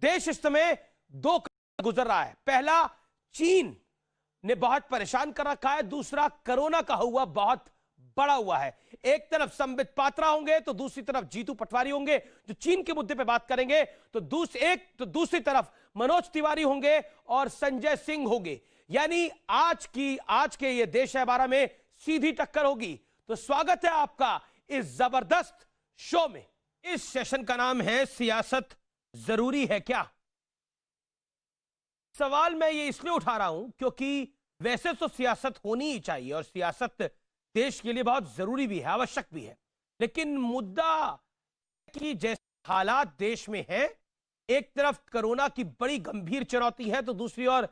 देश इस समय दो गुजर रहा है। पहला, चीन ने बहुत परेशान कर रखा है, दूसरा कोरोना का हुआ बहुत बड़ा हुआ है। एक तरफ संबित पात्रा होंगे तो दूसरी तरफ जीतू पटवारी होंगे जो चीन के मुद्दे पे बात करेंगे, तो दूसरी तरफ मनोज तिवारी होंगे और संजय सिंह होंगे। यानी आज के ये देश है 12 में सीधी टक्कर होगी। तो स्वागत है आपका इस जबरदस्त शो में। इस सेशन का नाम है सियासत जरूरी है क्या। सवाल मैं ये इसलिए उठा रहा हूं क्योंकि वैसे तो सियासत होनी ही चाहिए और सियासत देश के लिए बहुत जरूरी भी है, आवश्यक भी है, लेकिन मुद्दा कि जैसे हालात देश में हैं, एक तरफ कोरोना की बड़ी गंभीर चुनौती है तो दूसरी ओर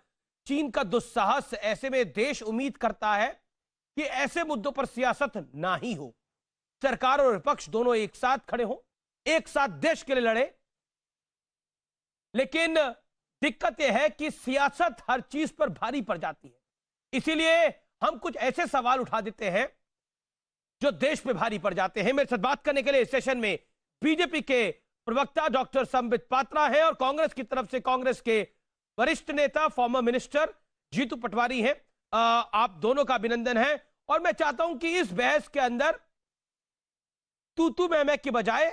चीन का दुस्साहस। ऐसे में देश उम्मीद करता है कि ऐसे मुद्दों पर सियासत ना ही हो, सरकार और विपक्ष दोनों एक साथ खड़े हों, एक साथ देश के लिए लड़े। लेकिन दिक्कत यह है कि सियासत हर चीज पर भारी पड़ जाती है, इसीलिए हम कुछ ऐसे सवाल उठा देते हैं जो देश पे भारी पड़ जाते हैं। मेरे साथ बात करने के लिए इस सेशन में बीजेपी के प्रवक्ता डॉक्टर संबित पात्रा हैं और कांग्रेस की तरफ से कांग्रेस के वरिष्ठ नेता फॉर्मर मिनिस्टर जीतू पटवारी हैं। आप दोनों का अभिनंदन है और मैं चाहता हूं कि इस बहस के अंदर तू मैं की बजाय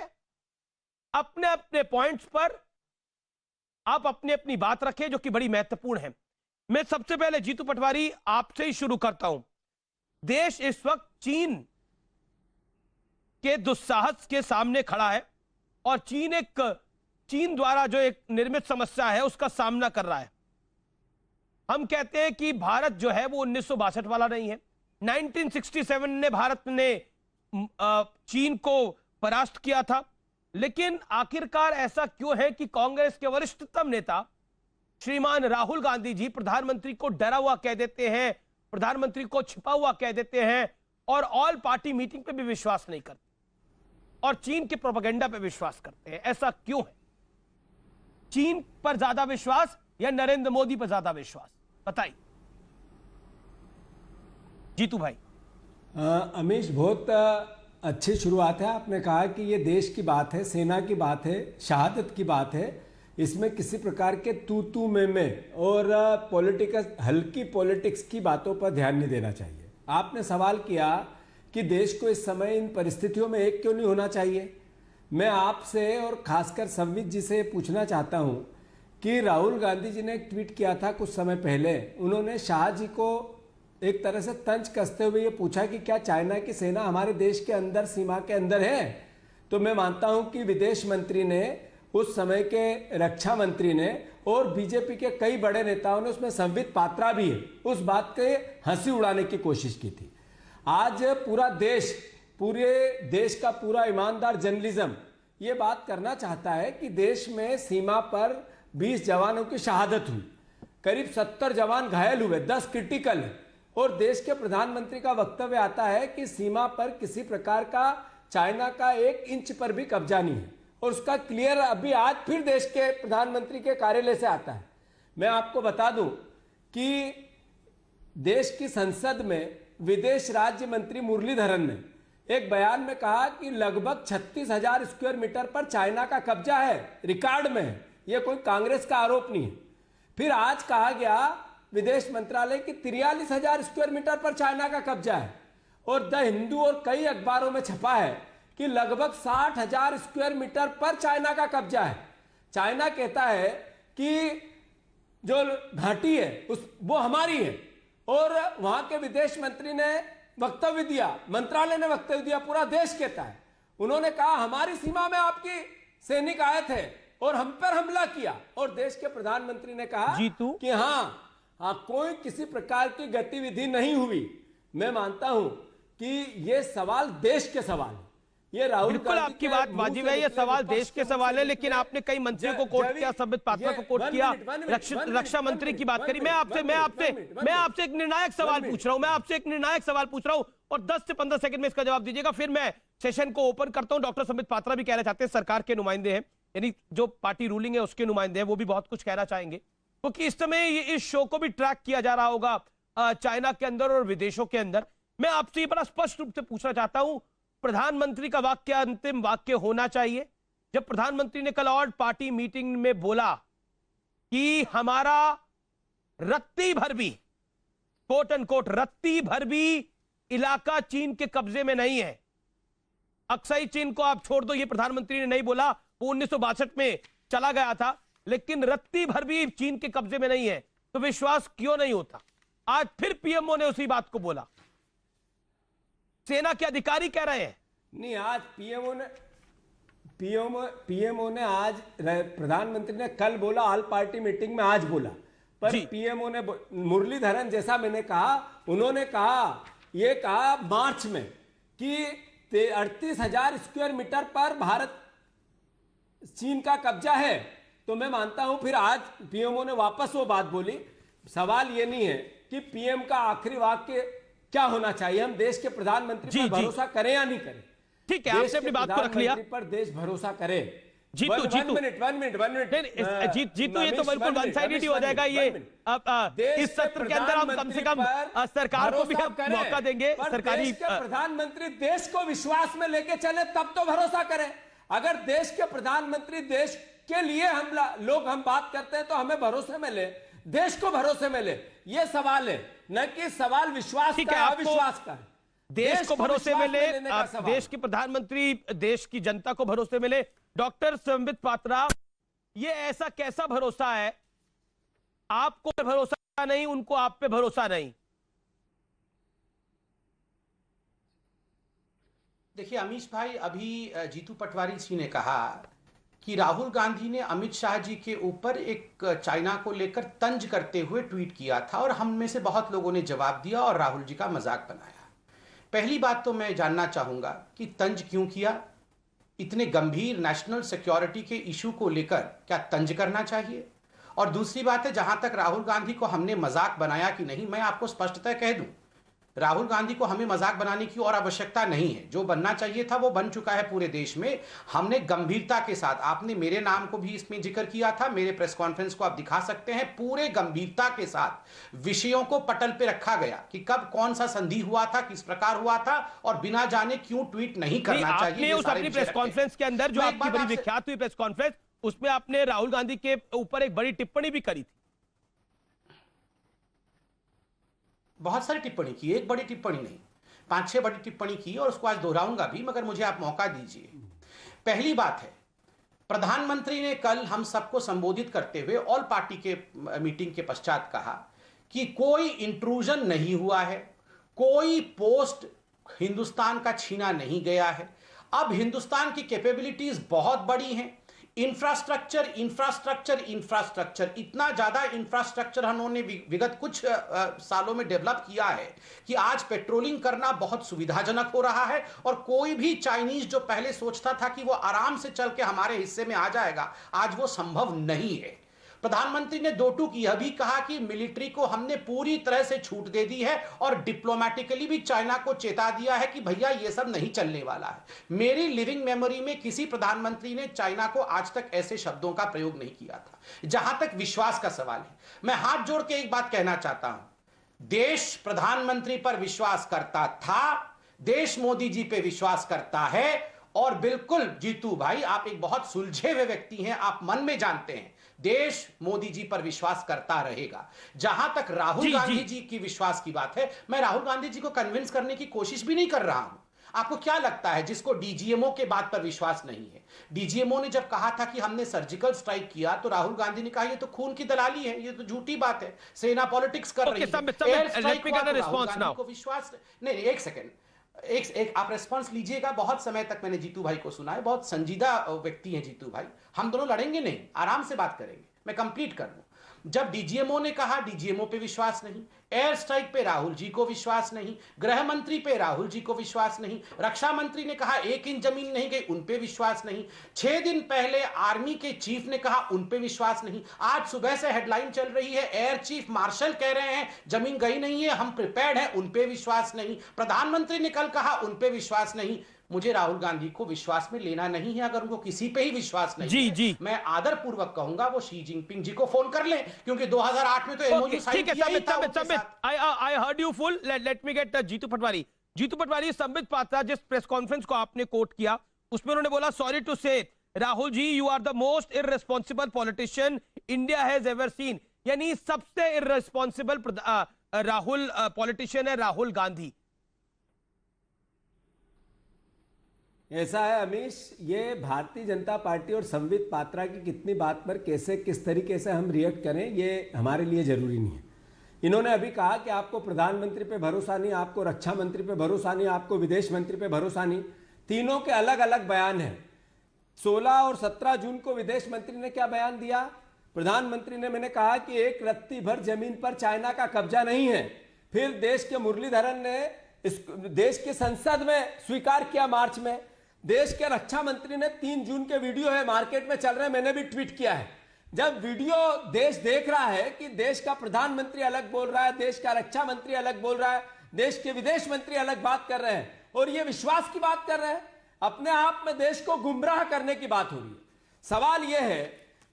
अपने अपने पॉइंट्स पर आप अपनी अपनी बात रखें जो कि बड़ी महत्वपूर्ण है। मैं सबसे पहले जीतू पटवारी आपसे ही शुरू करता हूं। देश इस वक्त चीन के दुस्साहस के सामने खड़ा है और चीन द्वारा जो एक निर्मित समस्या है उसका सामना कर रहा है। हम कहते हैं कि भारत जो है वो 1962 वाला नहीं है। 1967 ने भारत ने चीन को परास्त किया था, लेकिन आखिरकार ऐसा क्यों है कि कांग्रेस के वरिष्ठतम नेता श्रीमान राहुल गांधी जी प्रधानमंत्री को डरा हुआ कह देते हैं, प्रधानमंत्री को छिपा हुआ कह देते हैं और ऑल पार्टी मीटिंग पे भी विश्वास नहीं करते और चीन के प्रोपेगेंडा पे विश्वास करते हैं? ऐसा क्यों है? चीन पर ज्यादा विश्वास या नरेंद्र मोदी पर ज्यादा विश्वास, बताइए जीतू भाई। अमीश, बहुत अच्छी शुरुआत है। आपने कहा कि ये देश की बात है, सेना की बात है, शहादत की बात है। इसमें किसी प्रकार के तू में और हल्की पॉलिटिक्स की बातों पर ध्यान नहीं देना चाहिए। आपने सवाल किया कि देश को इस समय इन परिस्थितियों में एक क्यों नहीं होना चाहिए। मैं आपसे और खासकर संबित जी से पूछना चाहता हूं कि राहुल गांधी जी ने एक ट्वीट किया था कुछ समय पहले। उन्होंने शाह जी को एक तरह से तंज कसते हुए ये पूछा कि क्या चाइना की सेना हमारे देश के अंदर, सीमा के अंदर है। तो मैं मानता हूं कि विदेश मंत्री ने, उस समय के रक्षा मंत्री ने और बीजेपी के कई बड़े नेताओं ने, उसमें संबित पात्रा भी है, उस बात के हंसी उड़ाने की कोशिश की थी। आज पूरे देश का पूरा ईमानदार जर्नलिज्म ये बात करना चाहता है कि देश में सीमा पर 20 जवानों की शहादत हुई, करीब 70 जवान घायल हुए, 10 क्रिटिकल है और देश के प्रधानमंत्री का वक्तव्य आता है कि सीमा पर किसी प्रकार का चाइना का 1 इंच पर भी कब्जा नहीं है और उसका क्लियर अभी आज फिर देश के प्रधानमंत्री के कार्यालय से आता है। मैं आपको बता दूं कि देश की संसद में विदेश राज्य मंत्री मुरलीधरन ने एक बयान में कहा कि लगभग 36,000 स्क्वायर मीटर पर चाइना का कब्जा है, रिकॉर्ड में है। यह कोई कांग्रेस का आरोप नहीं है। फिर आज कहा गया विदेश मंत्रालय की 43,000 स्क्वायर मीटर पर चाइना का कब्जा है और द हिंदू और कई अखबारों में छपा है कि लगभग 60,000 स्क्वायर मीटर पर चाइना का कब्जा है। चाइना कहता है कि जो घाटी है वो हमारी है और वहां के विदेश मंत्री ने वक्तव्य दिया, मंत्रालय ने वक्तव्य दिया, पूरा देश कहता है। उन्होंने कहा हमारी सीमा में आपकी सैनिक आए थे और हम पर हमला किया और देश के प्रधानमंत्री ने कहा कि हाँ, कोई किसी प्रकार की गतिविधि नहीं हुई। मैं मानता हूं कि ये सवाल देश के सवाल है। ये राहुल बिल्कुल आपकी बात वाजिब है, ये सवाल देश के सवाल है, लेकिन आपने कई मंत्रियों को कोट किया, संबित पात्रा को कोट किया, रक्षा मंत्री की बात करी। मैं आपसे एक निर्णायक सवाल पूछ रहा हूं, मैं आपसे एक निर्णायक सवाल पूछ रहा हूं और 10 से 15 सेकंड में इसका जवाब दीजिएगा, फिर मैं सेशन को ओपन करता हूं। डॉक्टर संबित पात्रा भी कहना चाहते हैं, सरकार के नुमाइंदे हैं, यानी जो पार्टी रूलिंग है उसके नुमाइंदे हैं, वो भी बहुत कुछ कहना चाहेंगे क्योंकि इस समय इस शो को भी ट्रैक किया जा रहा होगा चाइना के अंदर और विदेशों के अंदर। मैं आपसे बड़ा स्पष्ट रूप से पूछना चाहता हूं, प्रधानमंत्री का वाक्य अंतिम वाक्य होना चाहिए। जब प्रधानमंत्री ने कल ऑल पार्टी मीटिंग में बोला कि हमारा रत्ती भर भी, कोट एंड कोट रत्ती भर भी इलाका चीन के कब्जे में नहीं है। अक्साई चीन को आप छोड़ दो, ये प्रधानमंत्री ने नहीं बोला, वो 1962 में चला गया था, लेकिन रत्ती भर भी चीन के कब्जे में नहीं है। तो विश्वास क्यों नहीं होता? आज फिर पीएमओ ने उसी बात को बोला, सेना के अधिकारी कह रहे हैं। नहीं, आज पीएमओ ने आज, प्रधानमंत्री ने कल बोला, ऑल पार्टी मीटिंग में आज बोला, पर पीएमओ ने, मुरलीधरन जैसा मैंने कहा, उन्होंने कहा, ये कहा मार्च में कि 38,000 स्क्वायर मीटर पर भारत चीन का कब्जा है। तो मैं मानता हूं फिर आज पीएमओ ने वापस वो बात बोली। सवाल ये नहीं है कि पीएम का आखिरी वाक्य क्या होना चाहिए, हम देश के प्रधानमंत्री पर भरोसा करें या नहीं करें। ठीक है, आपने अपनी बात को रख लिया, पर देश भरोसा करे। जीतू वन मिनट जीतू, ये तो बिल्कुल वन साइडेड ही हो जाएगा। ये इस सत्र के अंदर हम कम से कम सरकार को भी मौका देंगे। सरकारी प्रधानमंत्री देश को विश्वास में लेके चले तब तो भरोसा करे। अगर देश के प्रधानमंत्री, देश के लिए हम बात करते हैं तो हमें भरोसे में ले, देश को भरोसे में ले, ये सवाल है, न कि सवाल विश्वास का, अविश्वास का है। देश को भरोसे में ले, देश के प्रधानमंत्री देश की जनता को भरोसे में ले। डॉक्टर संबित पात्रा, ये ऐसा कैसा भरोसा है? आपको भरोसा नहीं, उनको आप पे भरोसा नहीं। देखिए अमीश भाई, अभी जीतू पटवारी जी ने कहा कि राहुल गांधी ने अमित शाह जी के ऊपर एक चाइना को लेकर तंज करते हुए ट्वीट किया था और हम में से बहुत लोगों ने जवाब दिया और राहुल जी का मजाक बनाया। पहली बात तो मैं जानना चाहूंगा कि तंज क्यों किया? इतने गंभीर नेशनल सिक्योरिटी के इशू को लेकर क्या तंज करना चाहिए? और दूसरी बात है, जहां तक राहुल गांधी को हमने मजाक बनाया कि नहीं, मैं आपको स्पष्टतः कह दूं, राहुल गांधी को हमें मजाक बनाने की और आवश्यकता नहीं है। जो बनना चाहिए था वो बन चुका है पूरे देश में। हमने गंभीरता के साथ, आपने मेरे नाम को भी इसमें जिक्र किया था, मेरे प्रेस कॉन्फ्रेंस को आप दिखा सकते हैं, पूरे गंभीरता के साथ विषयों को पटल पे रखा गया कि कब कौन सा संधि हुआ था, किस प्रकार हुआ था और बिना जाने क्यों ट्वीट नहीं करना चाहिए। उस अपनी प्रेस कॉन्फ्रेंस के अंदर जो आपकी बड़ी विख्यात हुई प्रेस कॉन्फ्रेंस, उसमें आपने राहुल गांधी के ऊपर एक बड़ी टिप्पणी भी करी थी। बहुत सारी टिप्पणी की, एक बड़ी टिप्पणी नहीं, 5-6 बड़ी टिप्पणी की और उसको आज दोहराऊंगा भी, मगर मुझे आप मौका दीजिए। पहली बात है, प्रधानमंत्री ने कल हम सबको संबोधित करते हुए ऑल पार्टी के मीटिंग के पश्चात कहा कि कोई इंट्रूजन नहीं हुआ है, कोई पोस्ट हिंदुस्तान का छीना नहीं गया है। अब हिंदुस्तान की कैपेबिलिटीज बहुत बड़ी हैं, इंफ्रास्ट्रक्चर इंफ्रास्ट्रक्चर इंफ्रास्ट्रक्चर, इतना ज्यादा इंफ्रास्ट्रक्चर उन्होंने विगत कुछ सालों में डेवलप किया है कि आज पेट्रोलिंग करना बहुत सुविधाजनक हो रहा है और कोई भी चाइनीज जो पहले सोचता था कि वो आराम से चल के हमारे हिस्से में आ जाएगा, आज वो संभव नहीं है। प्रधानमंत्री ने दो टूक यह भी कहा कि मिलिट्री को हमने पूरी तरह से छूट दे दी है और डिप्लोमेटिकली भी चाइना को चेता दिया है कि भैया ये सब नहीं चलने वाला है। मेरी लिविंग मेमोरी में किसी प्रधानमंत्री ने चाइना को आज तक ऐसे शब्दों का प्रयोग नहीं किया था। जहां तक विश्वास का सवाल है, मैं हाथ जोड़ के एक बात कहना चाहता हूं, देश प्रधानमंत्री पर विश्वास करता था, देश मोदी जी पे विश्वास करता है और बिल्कुल जीतू भाई, आप एक बहुत सुलझे हुए व्यक्ति हैं, आप मन में जानते हैं देश मोदी जी पर विश्वास करता रहेगा। जहां तक राहुल गांधी जी की विश्वास की बात है, मैं राहुल गांधी जी को कन्विंस करने की कोशिश भी नहीं कर रहा हूं। आपको क्या लगता है जिसको डीजीएमओ के बात पर विश्वास नहीं है? डीजीएमओ ने जब कहा था कि हमने सर्जिकल स्ट्राइक किया तो राहुल गांधी ने कहा ये तो खून की दलाली है, ये तो झूठी बात है, सेना पॉलिटिक्स कर रही है। एयर स्ट्राइक को विश्वास नहीं। एक सेकेंड, एक आप रेस्पॉन्स लीजिएगा। बहुत समय तक मैंने जीतू भाई को सुना है, बहुत संजीदा व्यक्ति हैं जीतू भाई, हम दोनों लड़ेंगे नहीं, आराम से बात करेंगे, मैं कंप्लीट कर लूं। जब डीजीएमओ ने कहा डीजीएमओ पे विश्वास नहीं, एयर स्ट्राइक पे राहुल जी को विश्वास नहीं, गृह मंत्री पे राहुल जी को विश्वास नहीं, रक्षा मंत्री ने कहा 1 इंच जमीन नहीं गई, उन पे विश्वास नहीं, 6 दिन पहले आर्मी के चीफ ने कहा उन पे विश्वास नहीं। आज सुबह से हेडलाइन चल रही है, एयर चीफ मार्शल कह रहे हैं जमीन गई नहीं है, हम प्रिपेयर्ड हैं, उन पे विश्वास नहीं। प्रधानमंत्री ने कल कहा उन पे विश्वास नहीं। मुझे राहुल गांधी को विश्वास में लेना नहीं है। अगर उनको किसी पे ही विश्वास नहीं है, मैं आदर पूर्वक कहूंगा वो शी जिनपिंग जी को फोन कर लें, क्योंकि 2008 में तो एमओयू साइन किया ही था। I heard you full. Let me get Jitu Patwari. Jitu Patwari, Sambit Patra जिस प्रेस कॉन्फ्रेंस को आपने कोट किया उसमें उन्होंने बोला, sorry to say Rahul ji, you are the most irresponsible politician India has ever seen, यानी सबसे इररिस्पॉन्सिबल राहुल पॉलिटिशियन है राहुल गांधी। ऐसा है अमीश, ये भारतीय जनता पार्टी और संबित पात्रा की कितनी बात पर कैसे किस तरीके से हम रिएक्ट करें ये हमारे लिए जरूरी नहीं है। इन्होंने अभी कहा कि आपको प्रधानमंत्री पे भरोसा नहीं, आपको रक्षा मंत्री पे भरोसा नहीं, आपको विदेश मंत्री पे भरोसा नहीं। तीनों के अलग अलग बयान हैं। 16 और 17 जून को विदेश मंत्री ने क्या बयान दिया? प्रधानमंत्री ने, मैंने कहा कि एक रत्ती भर जमीन पर चाइना का कब्जा नहीं है। फिर देश के मुरलीधरन ने इस देश की संसद में स्वीकार किया मार्च में। देश के रक्षा मंत्री ने 3 जून के वीडियो है, मार्केट में चल रहे हैं, मैंने भी ट्वीट किया है। जब वीडियो देश देख रहा है कि देश का प्रधानमंत्री अलग बोल रहा है, देश का रक्षा मंत्री अलग बोल रहा है, देश के विदेश मंत्री अलग बात कर रहे हैं और ये विश्वास की बात कर रहे हैं, अपने आप में देश को गुमराह करने की बात हो रही है। सवाल यह है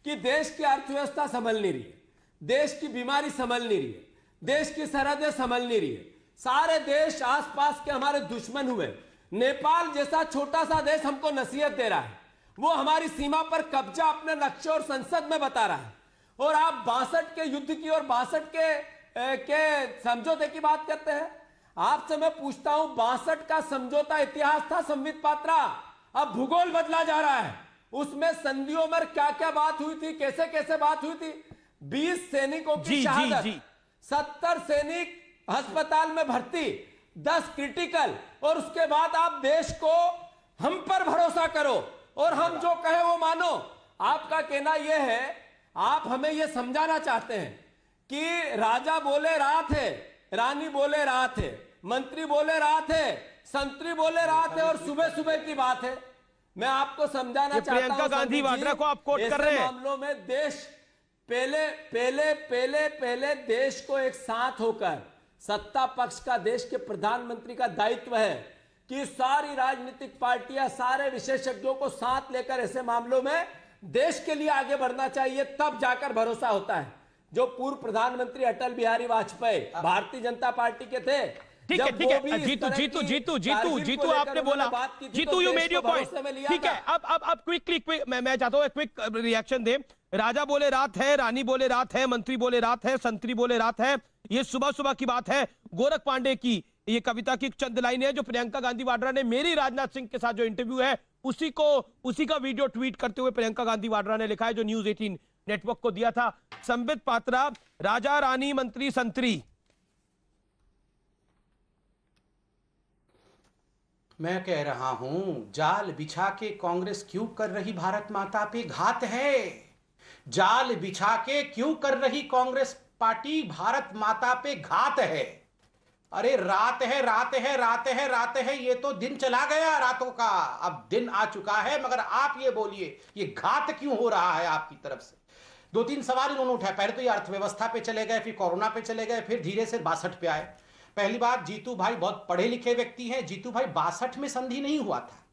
कि देश की अर्थव्यवस्था संभल नहीं रही है, देश की बीमारी संभल नहीं रही है, देश की सरहदें संभल नहीं रही है। सारे देश आसपास के हमारे दुश्मन हुए। नेपाल जैसा छोटा सा देश हमको नसीहत दे रहा है, वो हमारी सीमा पर कब्जा अपने लक्ष्य और संसद में बता रहा है। और आप 62 के युद्ध की और 62 के समझौते की बात करते हैं। आपसे मैं पूछता हूं, 62 का समझौता इतिहास था संबित पात्रा, अब भूगोल बदला जा रहा है। उसमें संधियों में क्या क्या बात हुई थी, कैसे कैसे बात हुई थी। 20 सैनिकों की शहादत, 70 सैनिक अस्पताल में भर्ती, 10 क्रिटिकल, और उसके बाद आप देश को हम पर भरोसा करो और हम जो कहे वो मानो। आपका कहना यह है, आप हमें यह समझाना चाहते हैं कि राजा बोले रात है, रानी बोले रात है, मंत्री बोले रात है, संतरी बोले रात है और सुबह सुबह की बात है। मैं आपको समझाना चाहता हूं, प्रियंका गांधी वाड्रा को आप कोट कर रहे हैं। मामलों में देश पहले देश को एक साथ होकर, सत्ता पक्ष का देश के प्रधानमंत्री का दायित्व है कि सारी राजनीतिक पार्टियां, सारे विशेषज्ञों को साथ लेकर ऐसे मामलों में देश के लिए आगे बढ़ना चाहिए, तब जाकर भरोसा होता है। जो पूर्व प्रधानमंत्री अटल बिहारी वाजपेयी भारतीय जनता पार्टी के थे, ठीक है, ठीक है, जीतू आपने बोला, Jitu you made your point, ठीक है। अब क्विक मैं चाहता हूं क्विक रिएक्शन दे। राजा बोले रात है, रानी बोले रात है, मंत्री बोले रात है, संतरी बोले रात है, ये सुबह सुबह की बात है। गोरख पांडे की ये कविता की चंद लाइनें है जो प्रियंका गांधी वाड्रा ने मेरी राजनाथ सिंह के साथ जो इंटरव्यू है उसी का वीडियो ट्वीट करते हुए प्रियंका गांधी वाड्रा ने लिखा है, जो न्यूज 18 नेटवर्क को दिया था। संबित पात्रा, राजा, रानी, मंत्री, संतरी। मैं कह रहा हूं, जाल बिछा के कांग्रेस क्यों कर रही भारत माता पे घात है। जाल बिछा के क्यों कर रही कांग्रेस पार्टी भारत माता पे घात है। अरे रात है, रात है, रात है, रात है, ये तो दिन चला गया रातों का, अब दिन आ चुका है। मगर आप ये बोलिए, ये घात क्यों हो रहा है आपकी तरफ से? 2-3 सवाल इन्होंने उठाए। पहले तो ये अर्थव्यवस्था पे चले गए, फिर कोरोना पे चले गए, फिर धीरे से 62 पे आए। पहली बात, जीतू भाई बहुत पढ़े लिखे व्यक्ति हैं। जीतू भाई 62 में संधि नहीं हुआ था,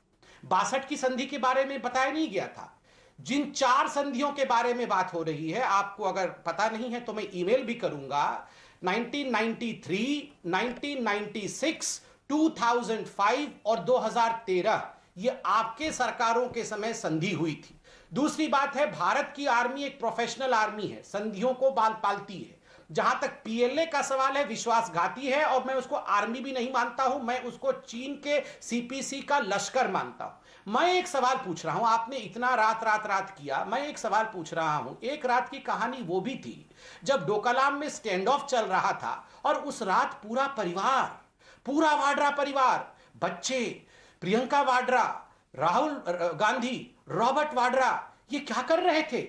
62 की संधि के बारे में बताया नहीं गया था। जिन 4 संधियों के बारे में बात हो रही है, आपको अगर पता नहीं है तो मैं ईमेल भी करूंगा। 1993, 1996, 2005 और 2013 ये आपके सरकारों के समय संधि हुई थी। दूसरी बात है, भारत की आर्मी एक प्रोफेशनल आर्मी है, संधियों को बाल पालती है। जहां तक पीएलए का सवाल है, विश्वासघाती है और मैं उसको आर्मी भी नहीं मानता हूं, मैं उसको चीन के सीपीसी का लश्कर मानता हूं। मैं एक सवाल पूछ रहा हूं, आपने इतना रात किया, मैं एक सवाल पूछ रहा हूं। एक रात की कहानी वो भी थी जब डोकलाम में स्टैंड ऑफ चल रहा था और उस रात पूरा परिवार, पूरा वाड्रा परिवार, बच्चे, प्रियंका वाड्रा, राहुल गांधी, रॉबर्ट वाड्रा, ये क्या कर रहे थे?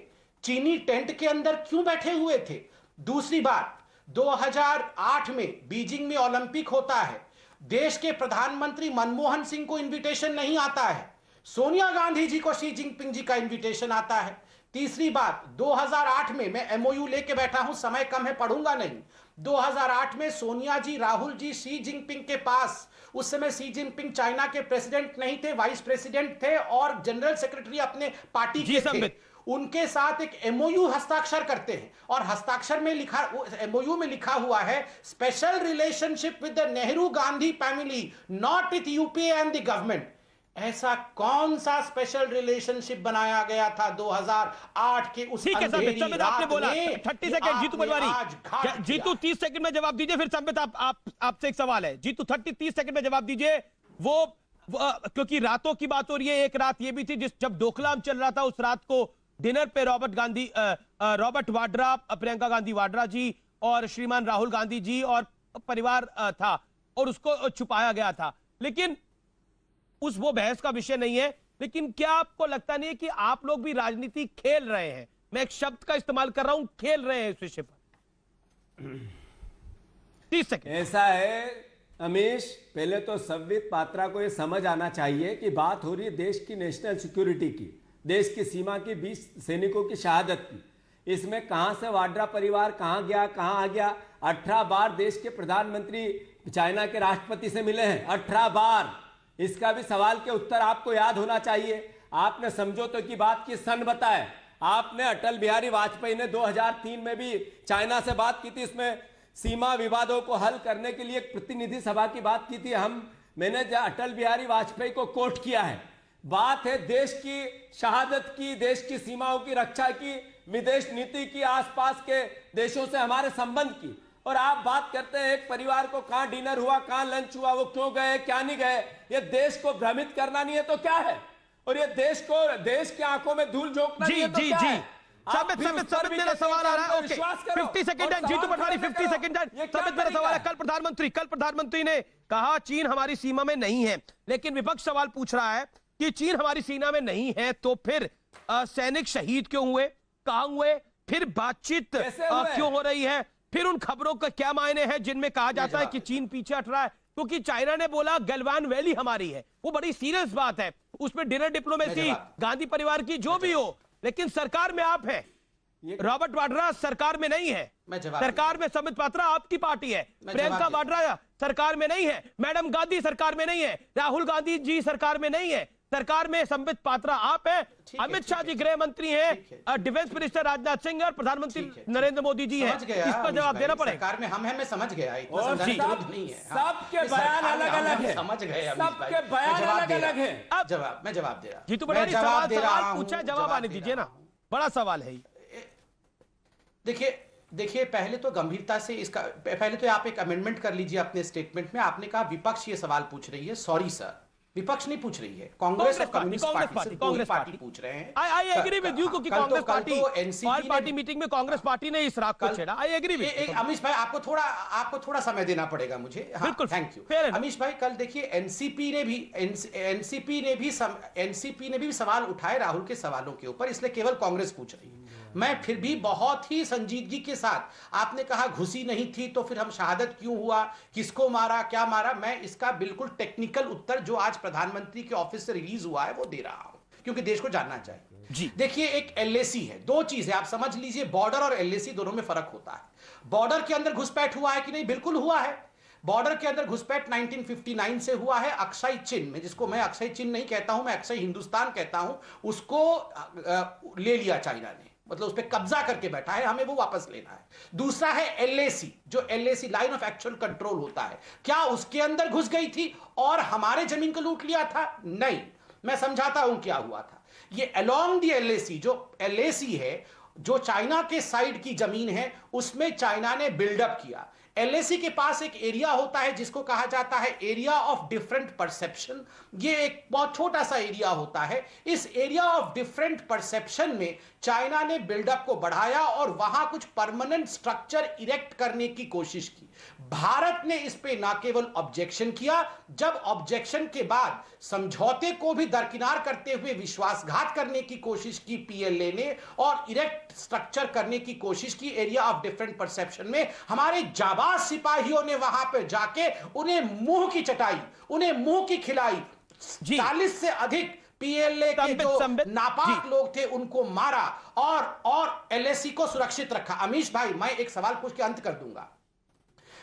चीनी टेंट के अंदर क्यों बैठे हुए थे? दूसरी बात, 2008 में बीजिंग में ओलंपिक होता है, देश के प्रधानमंत्री मनमोहन सिंह को इनविटेशन नहीं आता है, सोनिया गांधी जी को शी जिनपिंग जी का इनविटेशन आता है। तीसरी बात, 2008 में, मैं एमओयू लेके बैठा हूं, समय कम है, पढ़ूंगा नहीं। 2008 में सोनिया जी, राहुल जी शी जिनपिंग के पास, उस समय शी जिनपिंग चाइना के प्रेसिडेंट नहीं थे, वाइस प्रेसिडेंट थे और जनरल सेक्रेटरी अपने पार्टी के थे। उनके साथ एक एमओयू हस्ताक्षर करते हैं और हस्ताक्षर में लिखा, एमओयू में लिखा हुआ है, special relationship with the Nehru Gandhi family, not with UPA and the government. ऐसा कौन सा स्पेशल रिलेशनशिप बनाया गया था 2008 के उस ठीक है अंधेरी संबित, रात आपने बोला में 30 कि सेकंड। जीतू आपने पटवारी, आज घात जीतू किया। 30 सेकंड में जवाब दीजिए, फिर संबित आपसे एक सवाल है। जीतू 30 सेकंड में जवाब दीजिए। क्योंकि रातों की बात हो रही है, एक रात ये भी थी जब डोकलाम चल रहा था, उस रात को डिनर पे रॉबर्ट वाड्रा, प्रियंका गांधी वाड्रा जी और श्रीमान राहुल गांधी जी और परिवार था, और उसको छुपाया गया था। लेकिन वो बहस का विषय नहीं है। लेकिन क्या आपको लगता नहीं है कि आप लोग भी राजनीति खेल रहे हैं? मैं एक शब्द का इस्तेमाल कर रहा हूं, खेल रहे हैं इस विषय पर। 30 सेकंड। ऐसा है अमीश, पहले तो संबित पात्रा को यह समझ आना चाहिए कि बात हो रही है देश की नेशनल सिक्योरिटी की, देश की सीमा की 20 सैनिकों की शहादत की। इसमें कहां से वाड्रा परिवार कहां गया, कहां आ गया? 18 बार देश के प्रधानमंत्री चाइना के राष्ट्रपति से मिले हैं, 18 बार। इसका भी सवाल के उत्तर आपको याद होना चाहिए। आपने समझौते की बात की, सन बताए। आपने अटल बिहारी वाजपेयी ने 2003 में भी चाइना से बात की थी, इसमें सीमा विवादों को हल करने के लिए एक प्रतिनिधि सभा की बात की थी। मैंने अटल बिहारी वाजपेयी को कोट किया है। बात है देश की शहादत की, देश की सीमाओं की रक्षा की, विदेश नीति की, आसपास के देशों से हमारे संबंध की। और आप बात करते हैं एक परिवार को कहां डिनर हुआ, कहां लंच हुआ, वो क्यों गए, क्या नहीं गए। ये देश को भ्रमित करना नहीं है तो क्या है? और ये देश की आंखों में धूल झोंकना नहीं है तो क्या है? संबित मेरा सवाल आ रहा है। ओके, 50 सेकंड है। जीतू पटवारी 50 सेकंड है। संबित मेरा सवाल है, कल प्रधानमंत्री ने कहा चीन हमारी सीमा में नहीं है, लेकिन विपक्ष सवाल पूछ रहा है कि चीन हमारी सीमा में नहीं है तो फिर सैनिक शहीद क्यों हुए, कहां हुए, फिर बातचीत क्यों हो रही है, फिर उन खबरों का क्या मायने हैं जिनमें कहा जाता है कि चीन पीछे हट रहा है? क्योंकि चाइना ने बोला गलवान वैली हमारी है, वो बड़ी सीरियस बात है, उसमें डिनर डिप्लोमेसी गांधी परिवार की जो भी हो, लेकिन सरकार में आप हैं, रॉबर्ट वाड्रा सरकार में नहीं है, सरकार में संबित पात्रा आपकी पार्टी है, प्रियंका वाड्रा सरकार में नहीं है, मैडम गांधी सरकार में नहीं है, राहुल गांधी जी सरकार में नहीं है, सरकार में संबित पात्रा आप हैं, अमित शाह जी गृह मंत्री हैं, डिफेंस मिनिस्टर राजनाथ सिंह और प्रधानमंत्री नरेंद्र मोदी जी हैं। इस पर जवाब देना पड़ेगा। सरकार में हम हैं, मैं समझ गया, इतना समझाने की जरूरत नहीं है। सबके बयान अलग अलग है, समझ गए, सबके बयान अलग अलग है। मैं जवाब दे रहा हूं। जीतू पटवारी सवाल पूछा, जवाब आने दीजिए ना, बड़ा सवाल है। देखिए पहले तो गंभीरता से इसका, पहले तो आप एक अमेंडमेंट कर लीजिए अपने स्टेटमेंट में। आपने कहा विपक्ष ये सवाल पूछ रही है। सॉरी सर, विपक्ष नहीं पूछ रही है, कांग्रेस और कम्युनिस्ट पार्टी पूछ रहे हैं। आई एग्री विद यू, क्योंकि Congress party all party meeting में कांग्रेस पार्टी ने इस रात को छेड़ा। आई एग्री विद अमीश भाई, आपको थोड़ा समय देना पड़ेगा मुझे। बिल्कुल, थैंक यू अमीश भाई। कल देखिए एनसीपी ने भी सवाल उठाए राहुल के सवालों के ऊपर, इसलिए केवल कांग्रेस पूछ रही है। मैं फिर भी बहुत ही संजीदगी के साथ, आपने कहा घुसी नहीं थी तो फिर हम शहादत क्यों हुआ, किसको मारा, क्या मारा, मैं इसका बिल्कुल टेक्निकल उत्तर जो आज प्रधानमंत्री के ऑफिस से रिलीज हुआ है वो दे रहा हूं, क्योंकि देश को जानना चाहिए। देखिए एक एलएसी है, दो चीज है, आप समझ लीजिए, बॉर्डर और एलएसी दोनों में फर्क होता है। बॉर्डर के अंदर घुसपैठ हुआ है कि नहीं? बिल्कुल हुआ है। बॉर्डर के अंदर घुसपैठ 1959 से हुआ है। अक्षय चिन्ह में, जिसको मैं अक्षय चिन्ह नहीं कहता हूं, मैं अक्षय हिंदुस्तान कहता हूं, उसको ले लिया चाइना ने, मतलब उस पर कब्जा करके बैठा है, हमें वो वापस लेना है। दूसरा है एलएसी, जो LAC line of actual control होता है, क्या उसके अंदर घुस गई थी और हमारे जमीन को लूट लिया था? नहीं, मैं समझाता हूं क्या हुआ था। ये अलोंग दी एलएसी, जो एलएसी है, जो चाइना के साइड की जमीन है, उसमें चाइना ने बिल्डअप किया। एलएसी के पास एक एरिया होता है जिसको कहा जाता है एरिया ऑफ डिफरेंट परसेप्शन। ये एक बहुत छोटा सा एरिया होता है। इस एरिया ऑफ डिफरेंट परसेप्शन में चाइना ने बिल्डअप को बढ़ाया और वहां कुछ परमानेंट स्ट्रक्चर इरेक्ट करने की कोशिश की। भारत ने इस पे ना केवल ऑब्जेक्शन किया, जब ऑब्जेक्शन के बाद समझौते को भी दरकिनार करते हुए विश्वासघात करने की कोशिश की पीएलए ने और इरेक्ट स्ट्रक्चर करने की कोशिश की एरिया ऑफ डिफरेंट परसेप्शन में, हमारे जाबाज सिपाहियों ने वहां पे जाके उन्हें मुंह की चटाई, उन्हें मुंह की खिलाई। 40 से अधिक पीएलए के जो नापाक लोग थे उनको मारा और एलएसी को सुरक्षित रखा। अमीश भाई, मैं एक सवाल पूछ के अंत कर दूंगा।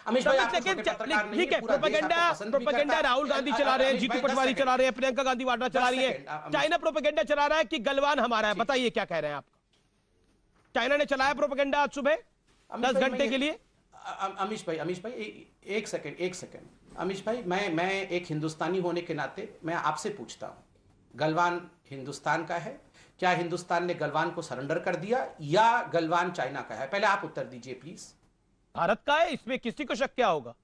अमीश भाई, ठीक है, प्रोपेगेंडा राहुल गांधी चला रहे हैं, जीतू पटवारी चला रहे हैं, प्रियंका गांधी वाड्रा चला रही है, चाइना प्रोपेगेंडा चला रहा है कि गलवान हमारा है। बताइए क्या कह रहे हैं आप? चाइना ने चलाया प्रोपेगेंडा आज सुबह 10 घंटे के लिए। अमीश भाई एक सेकंड अमीश भाई, मैं एक हिंदुस्तानी होने के नाते मैं आपसे पूछता हूँ, गलवान हिंदुस्तान का है? क्या हिंदुस्तान ने गलवान को सरेंडर कर दिया या गलवान चाइना का है? पहले आप उत्तर दीजिए प्लीज। भारत का है, इसमें किसी को शक क्या होगा?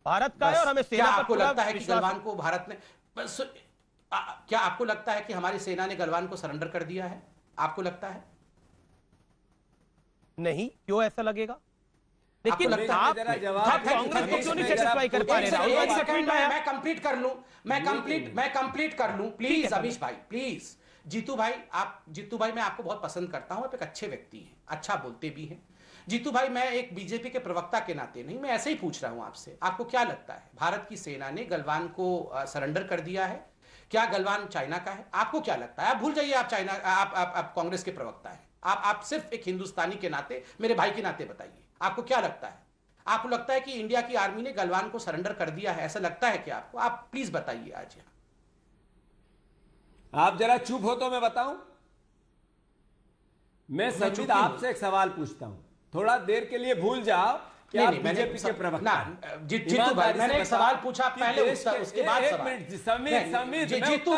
भारत का है और हमें क्या सेना पर आपको पूरा लगता है कि विश्वास गलवान को भारत ने क्या आपको लगता है कि हमारी सेना ने गलवान को सरेंडर कर दिया है? आपको लगता है? नहीं, क्यों ऐसा लगेगा? लेकिन लगता है आप जरा जवाब कांग्रेस को क्यों नहीं सेटिस्फाई कर पा रहे? राहुल एक गांधी का सेकंड tweet आया। मैं कंप्लीट कर लूं, मैं कंप्लीट कर लूं प्लीज। अमीश भाई प्लीज। जीतू भाई मैं आपको बहुत पसंद करता हूं, आप एक अच्छे व्यक्ति हैं, अच्छा बोलते भी हैं। जीतू भाई, मैं एक बीजेपी के प्रवक्ता के नाते नहीं, मैं ऐसे ही पूछ रहा हूं आपसे, आपको क्या लगता है भारत की सेना ने गलवान को सरेंडर कर दिया है? क्या गलवान चाइना का है? आपको क्या लगता है? आप भूल जाइए आप चाइना, आप कांग्रेस के प्रवक्ता हैं, आप सिर्फ एक हिंदुस्तानी के नाते, मेरे भाई के नाते बताइए, आपको क्या लगता है? आपको लगता है कि इंडिया की आर्मी ने गलवान को सरेंडर कर दिया है? ऐसा लगता है क्या आपको? आप प्लीज बताइए आज यहाँ। आप जरा चुप हो तो मैं बताऊं। मैं चुप संबित ही हूं। आपसे एक सवाल पूछता हूं, थोड़ा देर के लिए भूल जाओ कि आप बीजेपी के प्रवक्ता हैं। जीतू भाई, ईमानदारी मैंने से एक सवाल बताओ पूछा, कि पहले देश उत्तर, के- उसके बाद एक सवाल। मिनट, समीर, जीतू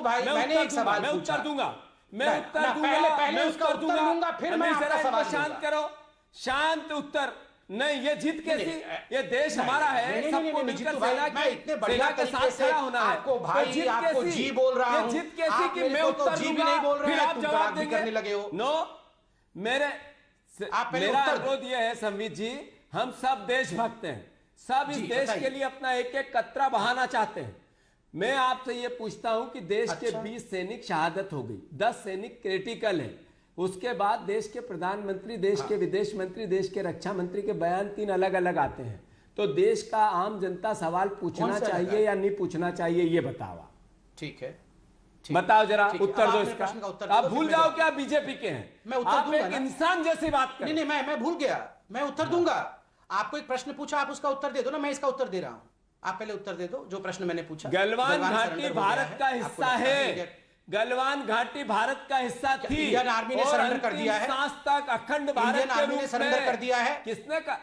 भाई, मैंने एक सवाल मैं पूछा। उत्तर दूंगा, मैं नहीं, उत्तर ना, दूंगा, पहले मैं उसका उत्तर दूंगा, फिर मैं अमीर आपका जरा इनको सवाल शांत दूंगा। करो, शांत उत्तर। नहीं, ये जीत कैसी? ये देश हमारा है, सबको मिलकर जीतू भाई, सेना मैं इतने बढ़िया के तरीके साथ से खड़ा होना है। आपको तो भाई, जीत आपको कैसी? जी बोल रहा ये हूं। जीत कैसी आप कि मेरे मैं को तो उत्तर जी भी दूंगा, नहीं बोल रहे फिर हैं, आप तुम जवाब तड़ाक भी देंगे? करने लगे हो। नो, मेरे आप पहले मेरा उत्तर दो। अनुरोध यह है संबित जी, हम सब देशभक्त हैं, सब इस जी, देश बताइए। के लिए अपना एक एक कतरा बहाना चाहते हैं। मैं आपसे ये पूछता हूं कि देश के अच्छा। 20 सैनिक शहादत हो गई, 10 सैनिक क्रिटिकल है, उसके बाद देश के प्रधानमंत्री, देश के विदेश मंत्री, देश के रक्षा मंत्री के बयान 3 अलग अलग आते हैं। तो देश का आम जनता सवाल पूछना कौन सा लगा? चाहिए या नहीं पूछना चाहिए, ये बताओ। ठीक है, बताओ जरा, ठीक है। उत्तर अब दो आप मेरे इसका। प्रश्न का उत्तर आप दो, भूल फिर मैं जाओ जवाब कि आप बीजेपी के हैं, मैं उत्तर आप दूंगा एक ना। इंसान जैसी बात करें। नहीं, मैं भूल गया, मैं उत्तर दूंगा। आपको एक प्रश्न पूछा, आप उसका उत्तर दे दो ना, मैं इसका उत्तर दे रहा हूं। आप पहले उत्तर दे दो जो प्रश्न मैंने पूछा। गलवान घाटी सरेंडर हो गया भारत है, का आपको हिस्सा लगता है, गलवान घाटी भारत का हिस्सा थी। इंडियन आर्मी ने और सरेंडर कर अंतिम दिया है? सांस तक अखंड भारत इंडियन के आर्मी ने रूप सरेंडर में कर दिया है? किसने का?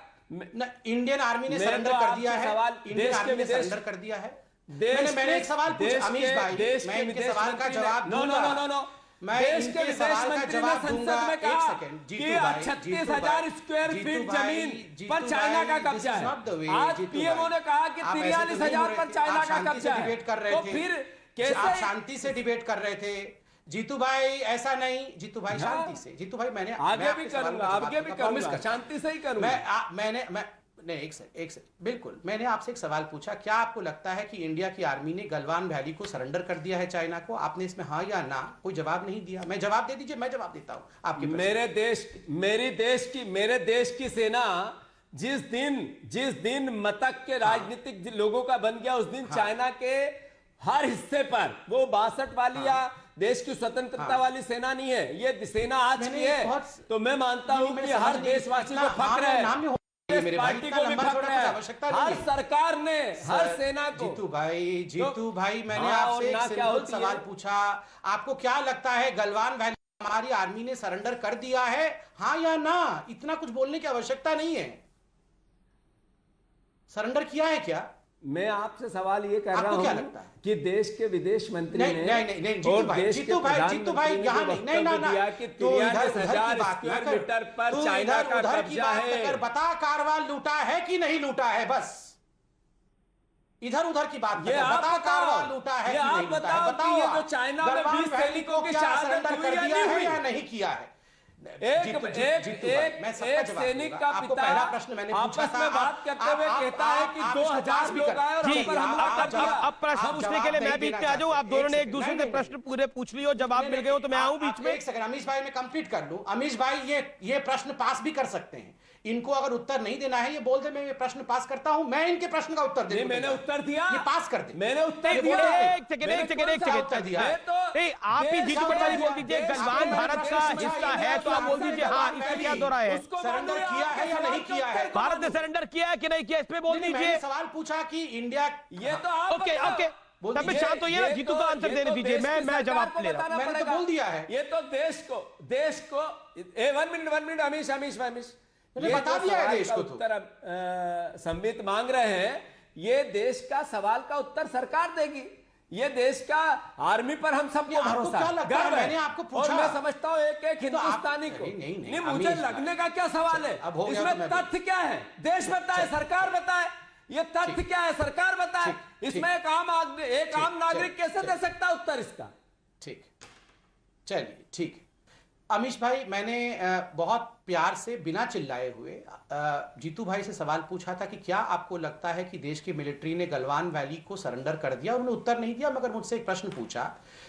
इंडियन आर्मी ने मैं सरेंडर तो कर आपसे दिया है? सवाल, इंडियन देश के आर्मी ने विदेश- सरेंडर कर दिया है? देश मैंने एक सवाल पूछा अमीश भाई, देश मैं के इनके विदेश सवाल का मंत्री ने- जवाब नो नो दूंगा। नो नो मैं देश इनके के विदेश सवाल का मंत्री ने जवाब संसद दूंगा। में एक कहा सेकंड, कि जीतू भाई, 36,000 स्क्वायर जीतू फीट भाई, जमीन जीतू पर चाइना का भाई, this कब्जा is है। not the way, आज जीतू पीएमओ भाई। ने कहा कि आप ऐसे तो नहीं 43,000 हो पर रहे थे। चाइना आप का शांति से कब्जा डिबेट कर है। रहे तो थे। फिर आप कैसे? शांति से डिबेट कर रहे थे जीतू भाई, ऐसा नहीं। जीतू भाई हाँ। शांति से। जीतू भाई, मैं आगे भी आपके सवाल करूंगा, का जवाब आगे भी दूंगा, promise करूंगा, करता हूं। शांति से ही करूंगा। मैं नहीं, एक सेकंड, बिल्कुल। मैंने आपसे एक सवाल पूछा, क्या आपको लगता है कि इंडिया की आर्मी ने गलवान वैली को सरेंडर कर दिया है चाइना को? आपने इसमें हाँ या ना कोई जवाब नहीं दिया। मैं जवाब दे दीजिए, मैं जवाब देता हूं आपके प्रश्न। मेरे देश की सेना जिस दिन मतक के राजनीतिक लोगों का बन गया, उस दिन चाइना के हर हिस्से पर, वो 62 वाली या देश की स्वतंत्रता वाली सेना नहीं है, ये सेना आज की है। तो मैं मानता हूं कि हर देशवासी को फक्र है, मेरे भाई, पार्टी इतना को भी लंबा फक्र छोड़ने है, की आवश्यकता नहीं हर है। सरकार ने, हर सेना को। जीतू भाई, मैंने हाँ, और आपसे ना एक क्या सिंपल होती है? सवाल पूछा, आपको क्या लगता है गलवान वैली हमारी आर्मी ने सरेंडर कर दिया है, हाँ या ना? इतना कुछ बोलने की आवश्यकता नहीं है। सरेंडर किया है क्या? मैं आपसे सवाल ये कर रहा आपको क्या हूं लगता है? कि देश के विदेश मंत्री नहीं, ने नहीं, नहीं, और जीतू भाई, देश के जीतू भाई, प्रधानमंत्री यहाँ ने नहीं, नहीं, ना, वक्तव्य ना। दिया कि तू इधर 43,000 की बात ना स्क्वायर कर। मीटर पर तू चाइना इधर का उधर की कब्जा बात है। न कर, बता कारवां लूटा है कि नहीं लूटा है, बस इधर उधर की बात ये कर, आप बता बताओ, कारवां लूटा है ये कि आप नहीं लूटा है, बताओ कि बताओ ये आप। जो चाइना में गलवान 20 वैली सैनिकों को की क्या शहादत सरेंडर हुई कर या दिया नहीं है हुई? या नहीं किया है? एक मैं सबका जवाब सैनिक दूंगा। का आपको पिता पहला प्रश्न मैंने पूछा आपस था, में बात करते हुए कहता है कि 2,000 लोग आए और हम पर हमला कर दिया। अब प्रश्न पूछने के लिए मैं बीच में आ जाऊं। आप दोनों ने एक दूसरे से प्रश्न पूरे पूछ लिए हो, जवाब मिल गए हो, तो मैं आऊं बीच में। एक सेकंड अमीश भाई, मैं कंप्लीट कर लूं। अमीश भाई, ये प्रश्न पास भी कर सकते हैं। इनको अगर उत्तर नहीं देना है, ये बोल दे मैं ये प्रश्न पास करता हूं, मैं इनके प्रश्न का उत्तर दे। मैंने उत्तर दिया, ये पास कर दे। मैंने उत्तर ये दिया। बोलो। एक सेकंड दिया है? नहीं, आप ही जीतू पटवारी बोल दीजिए, गलवान भारत का हिस्सा है, तो आप बोल दीजिए हाँ, इसमें क्या दो राय है? सरेंडर किया है या नहीं किया है? भारत ने सरेंडर किया है कि नहीं किया, इस पे बोल मैंने दीजिए। सवाल पूछा कि इंडिया, ये तो आप ओके बताओ। ओके, बोल तब मैं दीजिए। शांत होइए ना, जीतू का आंसर देने दीजिए, मैं जवाब ले रहा हूं। मैंने तो बोल दिया है। ये तो देश को 1 मिनट अमीश मैंने बता दिया है देश को तो। उत्तर संबित मांग रहे हैं, ये देश का सवाल का उत्तर सरकार देगी। ये देश का आर्मी पर हम सबको भरोसा क्या लगता है? गर्व मैंने आपको पूछा। और मैं समझता हूँ एक एक हिंदुस्तानी को। नहीं, मुझे अमीश लगने का क्या सवाल है, अब हो गया इसमें तो मैं तथ्य क्या है? देश बताए, सरकार बताए, ये तथ्य क्या है, सरकार बताए। इसमें एक आम नागरिक कैसे दे सकता है उत्तर इसका? ठीक, चलिए ठीक। अमीश भाई, मैंने बहुत प्यार से बिना चिल्लाए हुए जीतू भाई से सवाल पूछा था कि क्या आपको लगता है कि देश की मिलिट्री ने गलवान वैली को सरेंडर कर दिया। उन्होंने उत्तर नहीं दिया, मगर मुझसे एक प्रश्न पूछा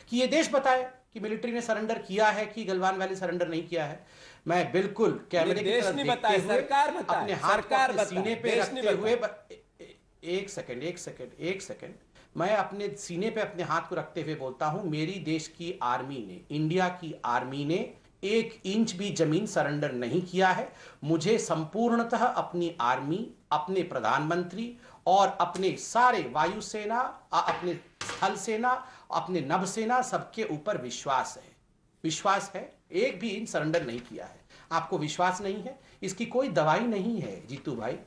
कि ये देश बताए कि मिलिट्री ने सरेंडर किया है कि गलवान वैली सरेंडर नहीं किया है। मैं बिल्कुल कैमरे की तरफ देखते हुए सरकार बताए, अपने हाथ को अपने सीने पे रखते हुए एक सेकंड मैं अपने सीने पे अपने हाथ को रखते हुए बोलता हूं, मेरी देश की आर्मी ने, इंडिया की आर्मी ने 1 इंच भी जमीन सरेंडर नहीं किया है। मुझे संपूर्णतः अपनी आर्मी, अपने प्रधानमंत्री और अपने सारे वायुसेना, अपने स्थल सेना, अपने नभसेना, सबके ऊपर विश्वास है। 1 भी इंच सरेंडर नहीं किया है। आपको विश्वास नहीं है, इसकी कोई दवाई नहीं है जीतू भाई।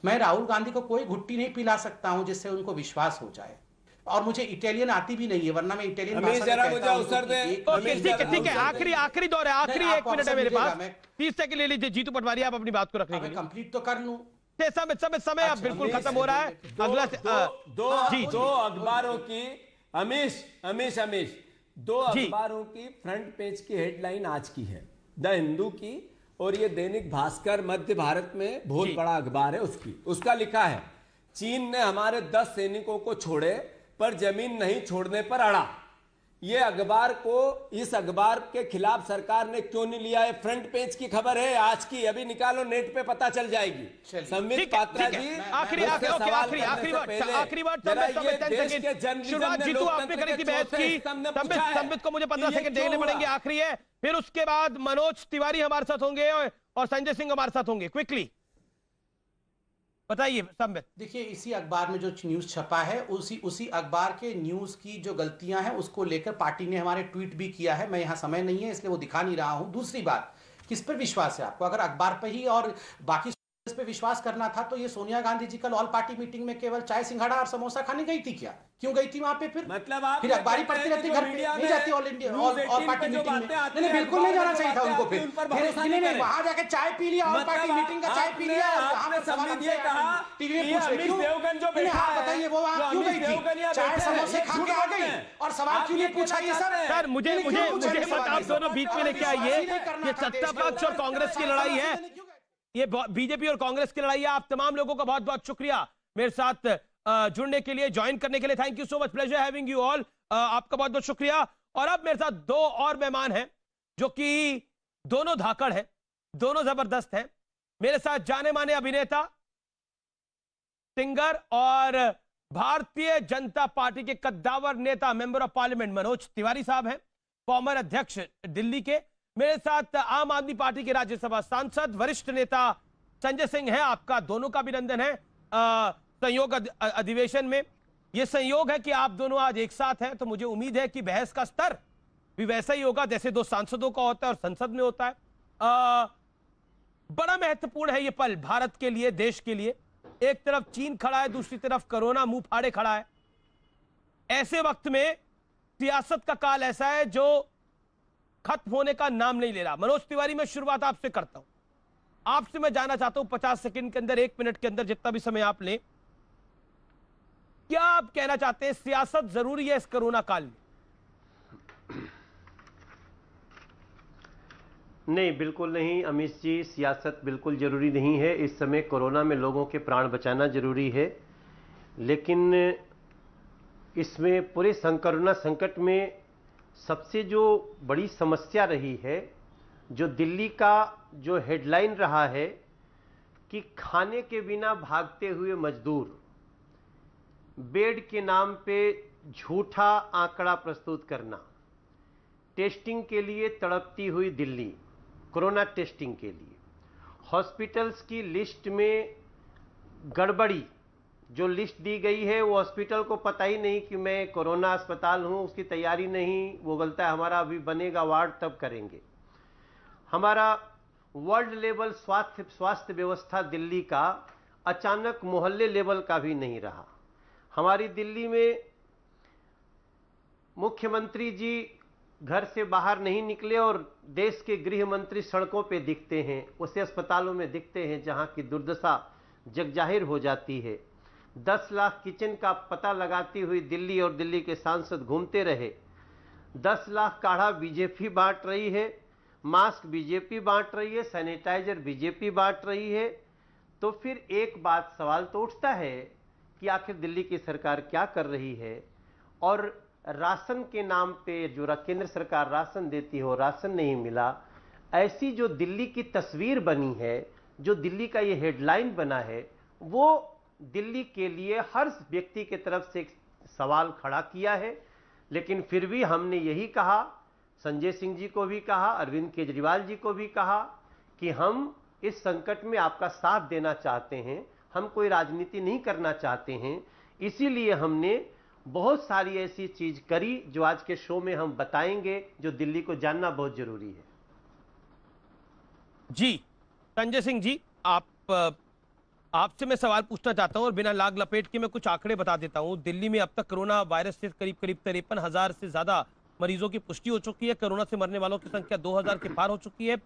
मैं राहुल गांधी को कोई घुट्टी नहीं पिला सकता हूं जिससे उनको विश्वास हो जाए, और मुझे इटालियन आती भी नहीं है, वरना मैं इटालियन भाषा जरा में मुझे कहता हूं अवसर दे। ठीक है, आखिरी दौर है, आखिरी नहीं, 1 मिनट है मेरे पास। मैं 30 सेकंड ले लीजिए जीतू पटवारी, आप अपनी बात को रखने के लिए कंप्लीट तो कर लूं। समय अब बिल्कुल खत्म हो रहा है। अगला दो अखबारों की अमीश दो अखबारों की फ्रंट पेज की हेडलाइन आज की है, द हिंदू की, और ये दैनिक भास्कर मध्य भारत में बहुत बड़ा अखबार है उसका लिखा है, चीन ने हमारे 10 सैनिकों को छोड़े पर जमीन नहीं छोड़ने पर अड़ा। ये इस अखबार के खिलाफ सरकार ने क्यों नहीं लिया है? फ्रंट पेज की खबर है आज की, अभी निकालो, नेट पे पता चल जाएगी। संबित पात्रा जी, आखिरी बात, शुरुआत जीतू आपने करी थी बहस की। संबित को मुझे 15 सेकंड देने पड़ेंगे, आखिरी है। फिर उसके बाद मनोज तिवारी हमारे साथ होंगे और संजय सिंह हमारे साथ होंगे। क्विकली बताइए संबित। देखिए, इसी अखबार में जो न्यूज छपा है, उसी अखबार के न्यूज की जो गलतियां हैं उसको लेकर पार्टी ने हमारे ट्वीट भी किया है। मैं यहां समय नहीं है इसलिए वो दिखा नहीं रहा हूं। दूसरी बात, किस पर विश्वास है आपको? अगर अखबार पर ही और बाकी इस पे विश्वास करना था तो ये सोनिया गांधी जी कल ऑल पार्टी मीटिंग में केवल चाय सिंघाड़ा और समोसा खाने गई थी क्या? क्यों गई थी वहां पे? फिर मतलब फिर अखबारी पढ़ती रहती, घर पे नहीं जाती all India all party meeting में? नहीं, बिल्कुल नहीं जाना चाहिए था उनको। फिर वहां जाके चाय पी लिया, ऑल पार्टी मीटिंग का चाय पी लिया, टीवी में पूछ रहे, आप बताइए वो वहां क्यों गई थी? चाय समोसे खा के आ गई और सवाल क्यों नहीं पूछा? ये सर मुझे आप दोनों बीच में लेके आइए। ये सत्ता पक्ष और कांग्रेस की लड़ाई है, ये बीजेपी और कांग्रेस की लड़ाई है। आप तमाम लोगों का बहुत बहुत शुक्रिया मेरे साथ जुड़ने के लिए, ज्वाइन करने के लिए। Thank you so much, pleasure having you all. आपका बहुत बहुत शुक्रिया। और अब मेरे साथ 2 और मेहमान हैं जो कि दोनों धाकड़ हैं, दोनों जबरदस्त हैं। मेरे साथ जाने माने अभिनेता, सिंगर और भारतीय जनता पार्टी के कद्दावर नेता, member of parliament Manoj Tiwari साहब हैं, फॉर्मर अध्यक्ष दिल्ली के। मेरे साथ आम आदमी पार्टी के राज्यसभा सांसद, वरिष्ठ नेता संजय सिंह हैं। आपका दोनों का अभिनंदन है संयोग अधिवेशन में। यह संयोग है कि आप दोनों आज एक साथ हैं, तो मुझे उम्मीद है कि बहस का स्तर भी वैसा ही होगा जैसे 2 सांसदों का होता है और संसद में होता है। बड़ा महत्वपूर्ण है यह पल भारत के लिए, देश के लिए। एक तरफ चीन खड़ा है, दूसरी तरफ कोरोना मुंह फाड़े खड़ा है। ऐसे वक्त में सियासत का काल ऐसा है जो खत्म होने का नाम नहीं ले रहा। मनोज तिवारी, मैं शुरुआत आपसे करता हूं। आपसे मैं जानना चाहता हूं 50 सेकंड के अंदर, 1 मिनट के अंदर, जितना भी समय आप लें, क्या आप कहना चाहते हैं सियासत जरूरी है इस कोरोना काल में? नहीं, बिल्कुल नहीं अमीश जी, सियासत बिल्कुल जरूरी नहीं है। इस समय कोरोना में लोगों के प्राण बचाना जरूरी है, लेकिन इसमें पूरे कोरोना संकट में सबसे जो बड़ी समस्या रही है, जो दिल्ली का जो हेडलाइन रहा है कि खाने के बिना भागते हुए मजदूर, बेड के नाम पे झूठा आंकड़ा प्रस्तुत करना, टेस्टिंग के लिए तड़पती हुई दिल्ली, कोरोना टेस्टिंग के लिए हॉस्पिटल्स की लिस्ट में गड़बड़ी, जो लिस्ट दी गई है वो हॉस्पिटल को पता ही नहीं कि मैं कोरोना अस्पताल हूं, उसकी तैयारी नहीं, वो बोलता है हमारा अभी बनेगा वार्ड तब करेंगे। हमारा वर्ल्ड लेवल स्वास्थ्य व्यवस्था दिल्ली का अचानक मोहल्ले लेवल का भी नहीं रहा। हमारी दिल्ली में मुख्यमंत्री जी घर से बाहर नहीं निकले और देश के गृह मंत्री सड़कों पे दिखते हैं, उसे अस्पतालों में दिखते हैं, जहां की दुर्दशा जगजाहिर हो जाती है। 10 लाख किचन का पता लगाती हुई दिल्ली और दिल्ली के सांसद घूमते रहे। 10 लाख काढ़ा बीजेपी बांट रही है, मास्क बीजेपी बांट रही है, सैनिटाइजर बीजेपी बांट रही है। तो फिर एक बात सवाल तो उठता है कि आखिर दिल्ली की सरकार क्या कर रही है। और राशन के नाम पे जो केंद्र सरकार राशन देती हो, राशन नहीं मिला, ऐसी जो दिल्ली की तस्वीर बनी है, जो दिल्ली का ये हेडलाइन बना है, वो दिल्ली के लिए हर व्यक्ति की तरफ से एक सवाल खड़ा किया है। लेकिन फिर भी हमने यही कहा, संजय सिंह जी को भी कहा, अरविंद केजरीवाल जी को भी कहा कि हम इस संकट में आपका साथ देना चाहते हैं, हम कोई राजनीति नहीं करना चाहते हैं। इसीलिए हमने बहुत सारी ऐसी चीज करी जो आज के शो में हम बताएंगे, जो दिल्ली को जानना बहुत जरूरी है। जी संजय सिंह जी, आपसे मैं सवाल पूछना चाहता हूं और बिना लाग लपेट के मैं कुछ आंकड़े बता देता हूं। दिल्ली में अब तक कोरोना वायरस से करीब 53,000 से ज्यादा मरीजों की पुष्टि हो चुकी है। कोरोना से मरने वालों की संख्या 2,000 के पार हो चुकी है।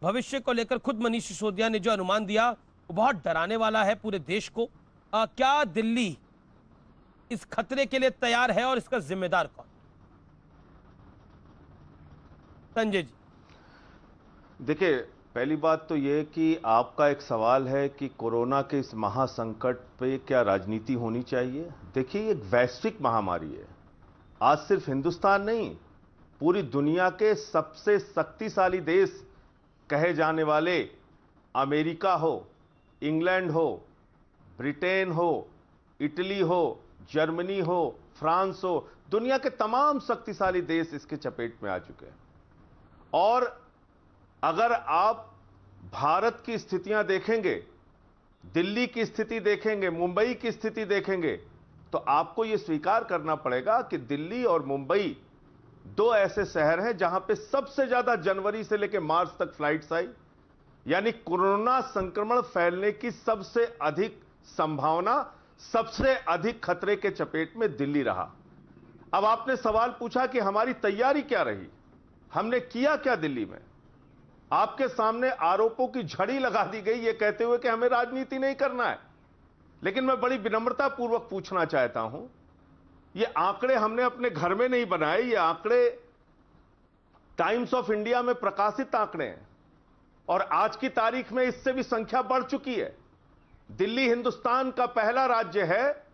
भविष्य को लेकर खुद मनीष सिसोदिया ने जो अनुमान दिया वो बहुत डराने वाला है पूरे देश को। क्या दिल्ली इस खतरे के लिए तैयार है और इसका जिम्मेदार कौन? संजय जी। देखिए, पहली बात तो ये कि आपका एक सवाल है कि कोरोना के इस महासंकट पे क्या राजनीति होनी चाहिए। देखिए, एक वैश्विक महामारी है। आज सिर्फ हिंदुस्तान नहीं, पूरी दुनिया के सबसे शक्तिशाली देश कहे जाने वाले अमेरिका हो, इंग्लैंड हो, ब्रिटेन हो, इटली हो, जर्मनी हो, फ्रांस हो, दुनिया के तमाम शक्तिशाली देश इसके चपेट में आ चुके हैं। और अगर आप भारत की स्थितियां देखेंगे, दिल्ली की स्थिति देखेंगे, मुंबई की स्थिति देखेंगे, तो आपको यह स्वीकार करना पड़ेगा कि दिल्ली और मुंबई दो ऐसे शहर हैं जहां पे सबसे ज्यादा जनवरी से लेकर मार्च तक फ्लाइट्स आई। यानी कोरोना संक्रमण फैलने की सबसे अधिक संभावना, सबसे अधिक खतरे के चपेट में दिल्ली रहा। अब आपने सवाल पूछा कि हमारी तैयारी क्या रही, हमने किया क्या दिल्ली में। आपके सामने आरोपों की झड़ी लगा दी गई ये कहते हुए कि हमें राजनीति नहीं करना है। लेकिन मैं बड़ी विनम्रता पूर्वक पूछना चाहता हूं, ये आंकड़े हमने अपने घर में नहीं बनाए, ये आंकड़े टाइम्स ऑफ इंडिया में प्रकाशित आंकड़े हैं और आज की तारीख में इससे भी संख्या बढ़ चुकी है। दिल्ली हिंदुस्तान का पहला राज्य है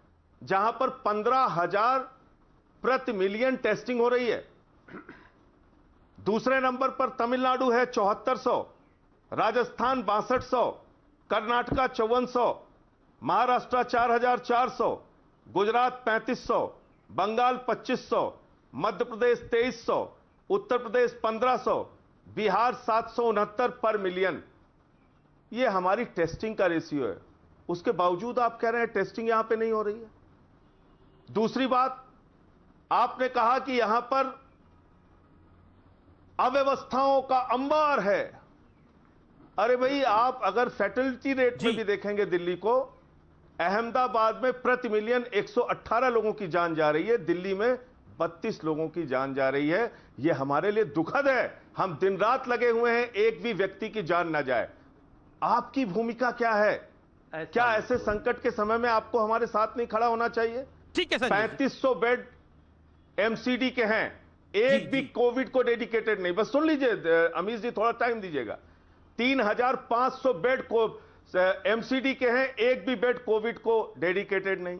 जहां पर 15,000 प्रति मिलियन टेस्टिंग हो रही है। दूसरे नंबर पर तमिलनाडु है 7400, राजस्थान 6200, कर्नाटका 5400, महाराष्ट्र 4400, गुजरात 3500, बंगाल 2500, मध्य प्रदेश 2300, उत्तर प्रदेश 1500, बिहार 769 पर मिलियन। यह हमारी टेस्टिंग का रेशियो है। उसके बावजूद आप कह रहे हैं टेस्टिंग यहां पे नहीं हो रही है। दूसरी बात, आपने कहा कि यहां पर अव्यवस्थाओं का अंबार है। अरे भाई, आप अगर फैटलिटी रेट में भी देखेंगे दिल्ली को, अहमदाबाद में प्रति मिलियन 118 लोगों की जान जा रही है, दिल्ली में 32 लोगों की जान जा रही है। यह हमारे लिए दुखद है। हम दिन रात लगे हुए हैं एक भी व्यक्ति की जान ना जाए। आपकी भूमिका क्या है? क्या ऐसे संकट के समय में आपको हमारे साथ नहीं खड़ा होना चाहिए? ठीक है सर। 3500 बेड एमसीडी के हैं, एक भी कोविड को डेडिकेटेड नहीं। बस सुन लीजिए अमीश जी, थोड़ा टाइम दीजिएगा। 3,500 बेड को एमसीडी के हैं, एक भी बेड कोविड को डेडिकेटेड नहीं।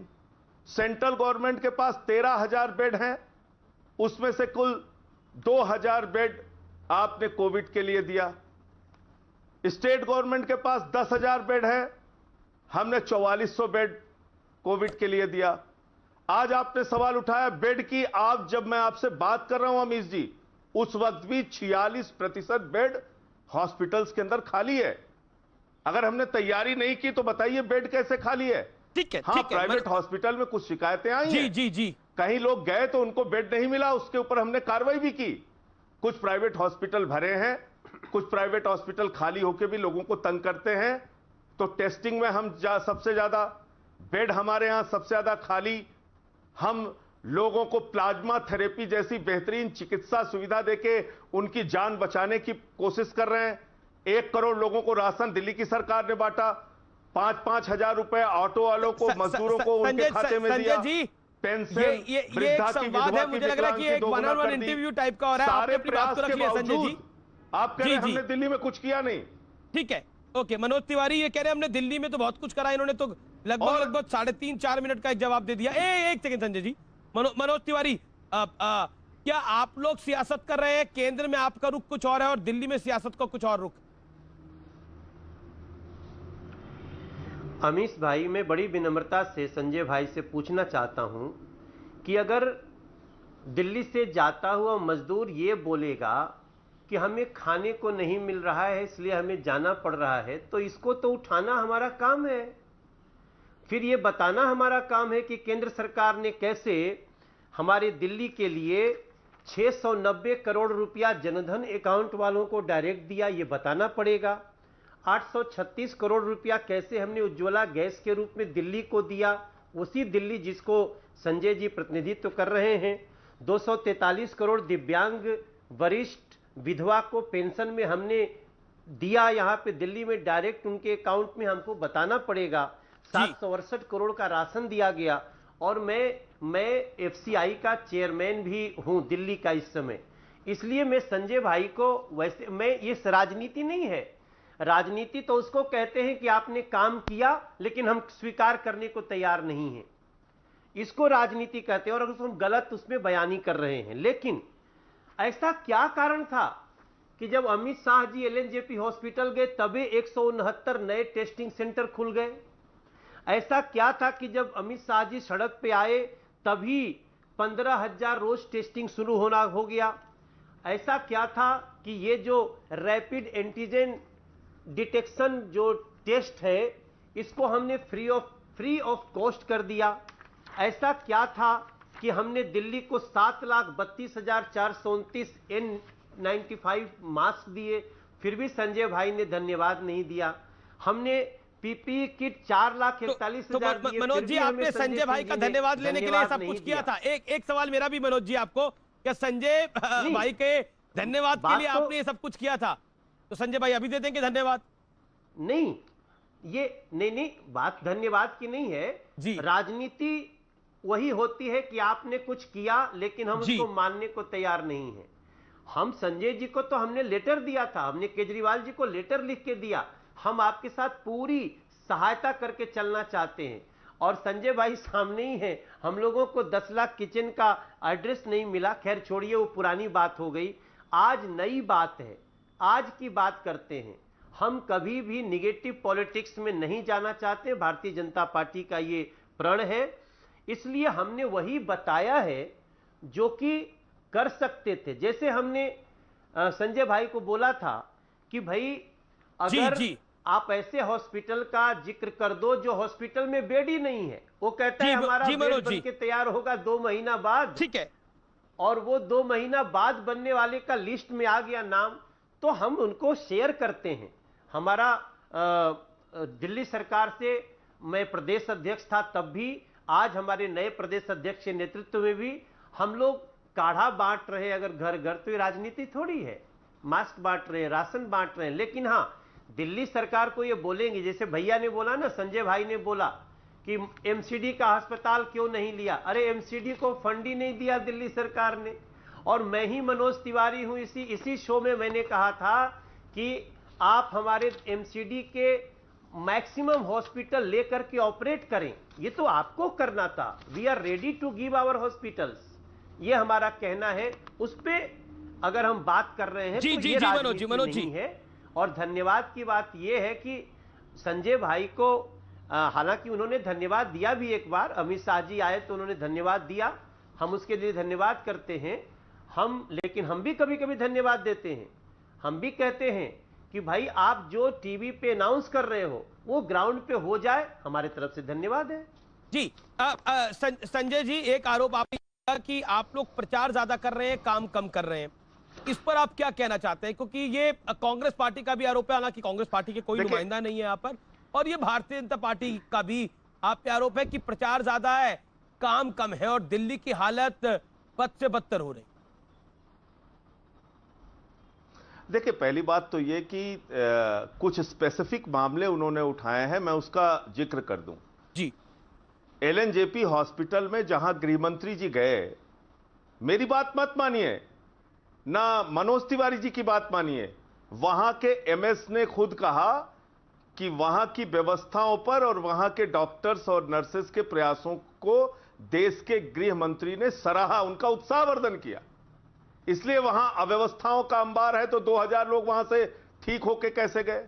सेंट्रल गवर्नमेंट के पास 13,000 बेड हैं, उसमें से कुल 2,000 बेड आपने कोविड के लिए दिया। स्टेट गवर्नमेंट के पास 10,000 बेड है, हमने 4400 बेड कोविड के लिए दिया। आज आपने सवाल उठाया बेड की। आप जब मैं आपसे बात कर रहा हूं अमीश जी, उस वक्त भी 46% बेड हॉस्पिटल्स के अंदर खाली है। अगर हमने तैयारी नहीं की तो बताइए बेड कैसे खाली है? ठीक है, हाँ, प्राइवेट हॉस्पिटल में कुछ शिकायतें आई हैं। जी। कहीं लोग गए तो उनको बेड नहीं मिला, उसके ऊपर हमने कार्रवाई भी की। कुछ प्राइवेट हॉस्पिटल भरे हैं, कुछ प्राइवेट हॉस्पिटल खाली होकर भी लोगों को तंग करते हैं। तो टेस्टिंग में हम सबसे ज्यादा, बेड हमारे यहां सबसे ज्यादा खाली, हम लोगों को प्लाज्मा थेरेपी जैसी बेहतरीन चिकित्सा सुविधा देके उनकी जान बचाने की कोशिश कर रहे हैं। 1 करोड़ लोगों को राशन दिल्ली की सरकार ने बांटा, 5-5 हजार रुपए ऑटो वालों को, मजदूरों को उनके खाते में दिया। पेंशन, ये एक संवाद है, मुझे लग रहा है कि एक one on one interview type का हो रहा है। सारे अपनी बात को प्रयास रख के लिया संजय जी। आप कह रहे हैं हमने दिल्ली में कुछ किया नहीं। ठीक है, ओके। मनोज तिवारी ये कह रहे हैं हमने दिल्ली में तो बहुत कुछ करा, इन्होंने तो लगभग 3.5-4 मिनट का एक जवाब दे दिया। एक सेकंड संजय जी। मनोज तिवारी, क्या आप लोग सियासत कर रहे हैं, केंद्र में आपका रुख कुछ और है और दिल्ली में सियासत का कुछ और रुख? अमीश भाई, मैं बड़ी विनम्रता से संजय भाई से पूछना चाहता हूं कि अगर दिल्ली से जाता हुआ मजदूर ये बोलेगा कि हमें खाने को नहीं मिल रहा है इसलिए हमें जाना पड़ रहा है, तो इसको तो उठाना हमारा काम है। फिर ये बताना हमारा काम है कि केंद्र सरकार ने कैसे हमारे दिल्ली के लिए 690 करोड़ रुपया जनधन अकाउंट वालों को डायरेक्ट दिया, ये बताना पड़ेगा। 836 करोड़ रुपया कैसे हमने उज्ज्वला गैस के रूप में दिल्ली को दिया, उसी दिल्ली जिसको संजय जी प्रतिनिधित्व कर रहे हैं। 243 करोड़ दिव्यांग वरिष्ठ विधवा को पेंशन में हमने दिया, यहां पे दिल्ली में डायरेक्ट उनके अकाउंट में, हमको बताना पड़ेगा। 768 करोड़ का राशन दिया गया। और मैं एफसीआई का चेयरमैन भी हूं दिल्ली का इस समय, इसलिए मैं संजय भाई को, वैसे मैं, ये राजनीति नहीं है। राजनीति तो उसको कहते हैं कि आपने काम किया लेकिन हम स्वीकार करने को तैयार नहीं हैं, इसको राजनीति कहते हैं। और अगर हम गलत उसमें बयानी कर रहे हैं, लेकिन ऐसा क्या कारण था कि जब अमित शाह जी एलएनजेपी हॉस्पिटल गए तभी 169 नए टेस्टिंग सेंटर खुल गए? ऐसा क्या था कि जब अमित शाह जी सड़क पे आए तभी 15,000 रोज टेस्टिंग शुरू होना हो गया? ऐसा क्या था कि ये जो रैपिड एंटीजन डिटेक्शन जो टेस्ट है इसको हमने फ्री ऑफ कॉस्ट कर दिया? ऐसा क्या था कि हमने दिल्ली को 7,32,429 N95 मास्क दिए, फिर भी संजय भाई ने धन्यवाद नहीं दिया? हमने पीपीई किट 4,41,000 दिए। मनोज जी, आपने संजय भाई का धन्यवाद लेने के लिए सब कुछ किया था। एक सवाल मेरा भी मनोज जी आपको, क्या संजय भाई के धन्यवाद के लिए आपने ये सब कुछ किया था? तो संजय भाई अभी दे देंगे धन्यवाद? नहीं, ये नहीं, बात धन्यवाद की नहीं है जी। राजनीति वही होती है कि आपने कुछ किया लेकिन हम उसको मानने को तैयार नहीं है। हम संजय जी को तो हमने लेटर दिया था, हमने केजरीवाल जी को लेटर लिख के दिया, हम आपके साथ पूरी सहायता करके चलना चाहते हैं। और संजय भाई सामने ही है, हम लोगों को 10 लाख किचन का एड्रेस नहीं मिला, खैर छोड़िए, वो पुरानी बात हो गई। आज नई बात है, आज की बात करते हैं। हम कभी भी निगेटिव पॉलिटिक्स में नहीं जाना चाहते, भारतीय जनता पार्टी का ये प्रण है, इसलिए हमने वही बताया है जो कि कर सकते थे। जैसे हमने संजय भाई को बोला था कि भाई अगर आप ऐसे हॉस्पिटल का जिक्र कर दो जो हॉस्पिटल में बेड ही नहीं है, वो कहता है हमारा बेड बन के तैयार होगा 2 महीना बाद, ठीक है, और वो 2 महीना बाद बनने वाले का लिस्ट में आ गया नाम, तो हम उनको शेयर करते हैं। हमारा दिल्ली सरकार से मैं प्रदेश अध्यक्ष था तब भी, आज हमारे नए प्रदेश अध्यक्ष के नेतृत्व में भी हम लोग काढ़ा बांट रहे हैं अगर घर घर, तो ये राजनीति थोड़ी है। मास्क बांट रहे हैं, राशन बांट रहे हैं, लेकिन हाँ दिल्ली सरकार को ये बोलेंगे, जैसे भैया ने बोला ना, संजय भाई ने बोला कि एमसीडी का अस्पताल क्यों नहीं लिया? अरे एमसीडी को फंड ही नहीं दिया दिल्ली सरकार ने। और मैं ही मनोज तिवारी हूं, इसी शो में मैंने कहा था कि आप हमारे एमसीडी के मैक्सिमम हॉस्पिटल लेकर के ऑपरेट करें, ये तो आपको करना था। We are ready to give our hospitals, ये हमारा कहना है। उस पे अगर हम बात कर रहे हैं तो ये राजनीति नहीं है। और धन्यवाद की बात ये है कि संजय भाई को, हालांकि उन्होंने धन्यवाद दिया भी एक बार, अमित शाह जी आए तो उन्होंने धन्यवाद दिया, हम उसके लिए धन्यवाद करते हैं। लेकिन हम भी कभी कभी धन्यवाद देते हैं, हम भी कहते हैं कि भाई आप जो टीवी पे अनाउंस कर रहे हो वो ग्राउंड पे हो जाए, हमारे तरफ से धन्यवाद है जी। संजय जी, एक आरोप आपने कि आप लोग प्रचार ज्यादा कर रहे हैं, काम कम कर रहे हैं, इस पर आप क्या कहना चाहते हैं? क्योंकि ये कांग्रेस पार्टी का भी आरोप है, हालांकि कांग्रेस पार्टी के कोई नुमाइंदा नहीं है यहाँ पर, और ये भारतीय जनता पार्टी का भी आप पे आरोप है कि प्रचार ज्यादा है, काम कम है और दिल्ली की हालत बद से बदतर हो रही। देखिए, पहली बात तो ये कि कुछ स्पेसिफिक मामले उन्होंने उठाए हैं, मैं उसका जिक्र कर दूं। जी। एलएनजेपी हॉस्पिटल में जहां गृहमंत्री जी गए, मेरी बात मत मानिए, ना मनोज तिवारी जी की बात मानिए, वहां के एमएस ने खुद कहा कि वहां की व्यवस्थाओं पर और वहां के डॉक्टर्स और नर्सेस के प्रयासों को देश के गृह मंत्री ने सराहा, उनका उत्साहवर्धन किया। इसलिए वहां अव्यवस्थाओं का अंबार है, तो 2000 लोग वहां से ठीक होके कैसे गए?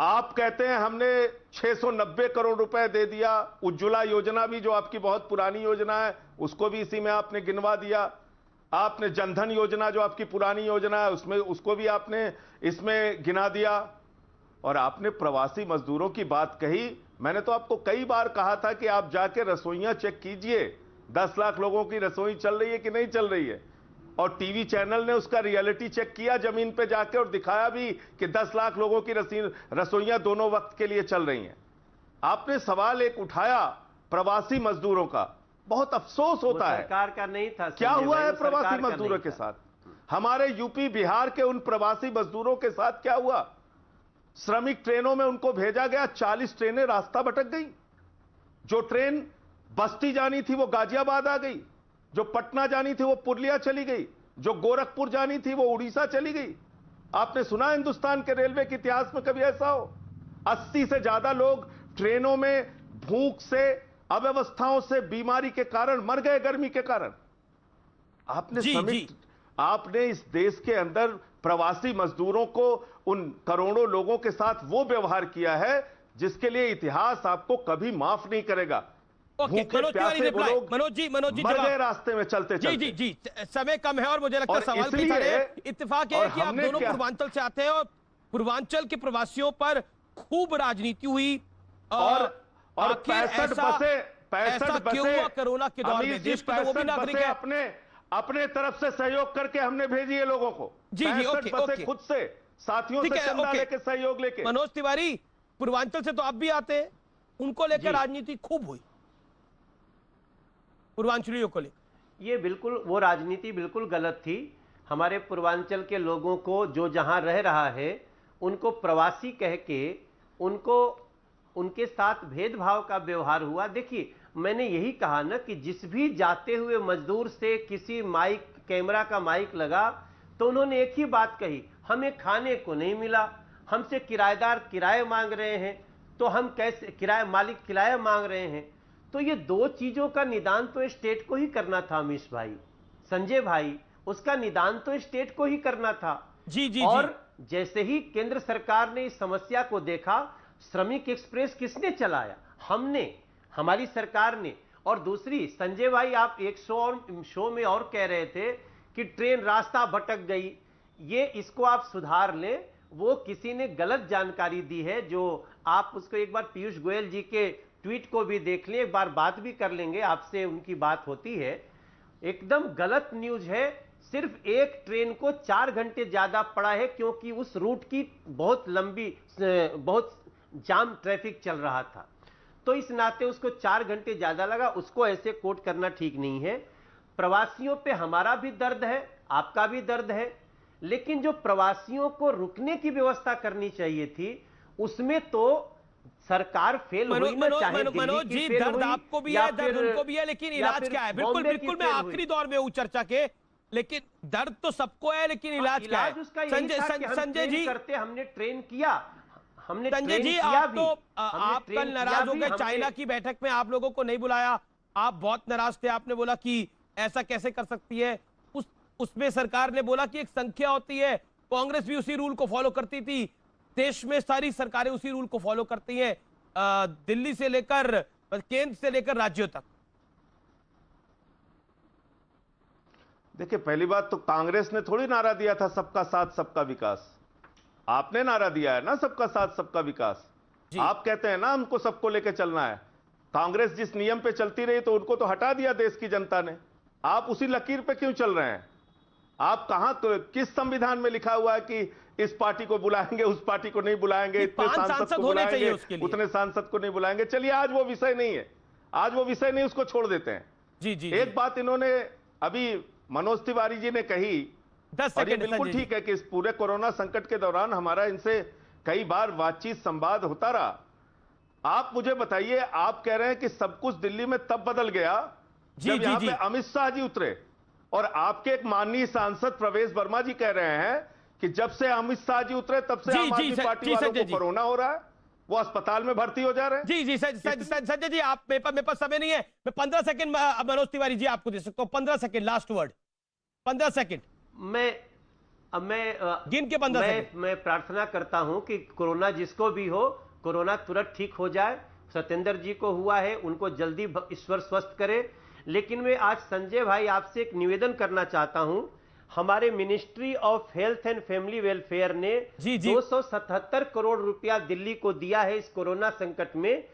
आप कहते हैं हमने 690 करोड़ रुपए दे दिया, उज्ज्वला योजना भी जो आपकी बहुत पुरानी योजना है उसको भी इसी में आपने गिनवा दिया, आपने जनधन योजना जो आपकी पुरानी योजना है उसमें उसको भी आपने इसमें गिना दिया, और आपने प्रवासी मजदूरों की बात कही। मैंने तो आपको कई बार कहा था कि आप जाके रसोइयां चेक कीजिए, 10 लाख लोगों की रसोई चल रही है कि नहीं चल रही है, और टीवी चैनल ने उसका रियलिटी चेक किया जमीन पे जाके और दिखाया भी कि 10 लाख लोगों की रसोइयां दोनों वक्त के लिए चल रही हैं। आपने सवाल एक उठाया प्रवासी मजदूरों का, बहुत अफसोस होता है, सरकार का नहीं था। क्या हुआ है प्रवासी मजदूरों के साथ? हमारे यूपी बिहार के उन प्रवासी मजदूरों के साथ क्या हुआ? श्रमिक ट्रेनों में उनको भेजा गया, 40 ट्रेनें रास्ता भटक गई। जो ट्रेन बस्ती जानी थी वो गाजियाबाद आ गई, जो पटना जानी थी वो पुरलिया चली गई, जो गोरखपुर जानी थी वो उड़ीसा चली गई। आपने सुना हिंदुस्तान के रेलवे के इतिहास में कभी ऐसा हो? 80 से ज्यादा लोग ट्रेनों में भूख से, अव्यवस्थाओं से, बीमारी के कारण मर गए, गर्मी के कारण। आपने इस देश के अंदर प्रवासी मजदूरों को, उन करोड़ों लोगों के साथ वो व्यवहार किया है जिसके लिए इतिहास आपको कभी माफ नहीं करेगा। मनोज जी मर गए रास्ते में चलते चलते। जी जी जी, समय कम है और मुझे लगता है सवाल कई सारे। इत्तेफाक है कि आप दोनों पूर्वांचल से आते हैं और पूर्वांचल के प्रवासियों पर खूब राजनीति हुई, और 65 बसें क्यों हुआ कोरोना के दौर में? देश के वो भी नागरिक है, अपने तरफ से सहयोग करके हमने भेजी है लोगों को। जी जी, ओके, खुद से साथियों से चंदा लेके, सहयोग लेके। मनोज तिवारी, पूर्वांचल से तो आप भी आते हैं, उनको लेकर राजनीति खूब हुई, पूर्वांचलियों को लेकर। ये बिल्कुल, वो राजनीति बिल्कुल गलत थी। हमारे पूर्वांचल के लोगों को, जो जहां रह रहा है, उनको प्रवासी कह के उनको, उनके साथ भेदभाव का व्यवहार हुआ। देखिए, मैंने यही कहा ना कि जिस भी जाते हुए मजदूर से किसी माइक, कैमरा का माइक लगा तो उन्होंने एक ही बात कही, हमें खाने को नहीं मिला, हमसे किराएदार किराए मांग रहे हैं, तो हम कैसे, मालिक किराया मांग रहे हैं। तो ये दो चीजों का निदान तो स्टेट को ही करना था अमीश भाई, संजय भाई, उसका निदान तो स्टेट को ही करना था। जी जी और जी। जैसे ही केंद्र सरकार ने इस समस्या को देखा, श्रमिक एक्सप्रेस किसने चलाया? हमने, हमारी सरकार ने। और दूसरी, संजय भाई आप एक शो में और कह रहे थे कि ट्रेन रास्ता भटक गई, ये इसको आप सुधार लें। वो किसी ने गलत जानकारी दी है, जो आप उसको एक बार पीयूष गोयल जी के ट्वीट को भी देख लें, एक बार बात भी कर लेंगे आपसे, उनकी बात होती है। एकदम गलत न्यूज है। सिर्फ एक ट्रेन को 4 घंटे ज्यादा पड़ा है, क्योंकि उस रूट की बहुत लंबी, बहुत जाम ट्रैफिक चल रहा था, तो इस नाते उसको 4 घंटे ज्यादा लगा। उसको ऐसे कोट करना ठीक नहीं है। प्रवासियों पे हमारा भी दर्द है, आपका भी दर्द है, लेकिन जो प्रवासियों को रुकने की व्यवस्था करनी चाहिए थी, उसमें तो सरकार फेल हुई ना। चाहे मनोज जी, दर्द आपको भी है, दर्द उनको भी है, लेकिन इलाज क्या है? बिल्कुल बिल्कुल, मैं आखिरी दौर में हूं चर्चा के, लेकिन दर्द तो सबको है, लेकिन इलाज क्या है? संजय जी, करते हमने ट्रेन किया, हमने संजय जी, आप तो आप कल नाराज हो गए, चाइना की बैठक में आप लोगों को नहीं बुलाया, आप बहुत नाराज थे, आपने बोला कि ऐसा कैसे कर सकती है। उसमें सरकार ने बोला कि एक संख्या होती है, कांग्रेस भी उसी रूल को फॉलो करती थी, देश में सारी सरकारें उसी रूल को फॉलो करती हैं, दिल्ली से लेकर, केंद्र से लेकर राज्यों तक। देखिए, पहली बात तो कांग्रेस ने थोड़ी नारा दिया था सबका साथ सबका विकास, आपने नारा दिया है ना सबका साथ सबका विकास। आप कहते हैं ना हमको सबको लेके चलना है। कांग्रेस जिस नियम पे चलती रही तो उनको तो हटा दिया देश की जनता ने, आप उसी लकीर पे क्यों चल रहे हैं? आप कहां तो किस संविधान में लिखा हुआ है कि इस पार्टी को बुलाएंगे, उस पार्टी को नहीं बुलाएंगे, इतने 5 सांसद सांसद को होने चाहिए बुलाएंगे, उसके लिए। उतने सांसद को नहीं बुलाएंगे। चलिए आज वो विषय नहीं है, आज वो विषय नहीं, उसको छोड़ देते हैं। जी जी एक बात इन्होंने अभी मनोज तिवारी जी ने कही 10 और ये सेकंड बिल्कुल संजय जी। ठीक है कि इस पूरे कोरोना संकट के दौरान हमारा इनसे कई बार बातचीत संवाद होता रहा। आप मुझे बताइए, आप कह रहे हैं कि सब कुछ दिल्ली में तब बदल गया जी, जब जी, यहां जी। पे अमित शाह जी उतरे, और आपके एक माननीय सांसद प्रवेश वर्मा जी कह रहे हैं कि जब से अमित शाह जी उतरे तब से जी, आम जी, आदमी पार्टी जी, वालों संजय को जी। कोरोना हो रहा है, वो अस्पताल में भर्ती हो जा रहे हैं। जी जी संजय जी, आप मेरे पास समय नहीं है, मैं 15 सेकंड मनोज तिवारी जी आपको दे सकता हूं। 15 सेकंड, लास्ट वर्ड, 15 सेकंड मैं गिन के 15 सेकंड। मैं प्रार्थना करता हूं कि कोरोना जिसको भी हो, कोरोना तुरंत ठीक हो जाए। सत्येंद्र जी को हुआ है, उनको जल्दी ईश्वर स्वस्थ करे। लेकिन मैं आज संजय भाई आपसे एक निवेदन करना चाहता हूं। हमारे ministry of health and family welfare ने जी, जी। 277 करोड़ रुपया दिल्ली को दिया है इस कोरोना संकट में।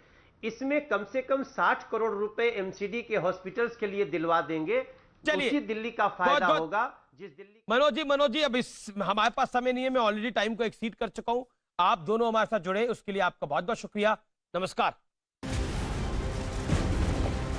इसमें कम से कम 60 करोड़ रुपए एमसीडी के हॉस्पिटल्स के लिए दिलवा देंगे। चलिए, उसी दिल्ली का फायदा बहुत- होगा जिस दिल्ली। मनोज जी, अब हमारे पास समय नहीं है, मैं ऑलरेडी टाइम को एक्सीड कर चुका हूं। आप दोनों हमारे साथ जुड़े, उसके लिए आपका बहुत बहुत शुक्रिया। नमस्कार।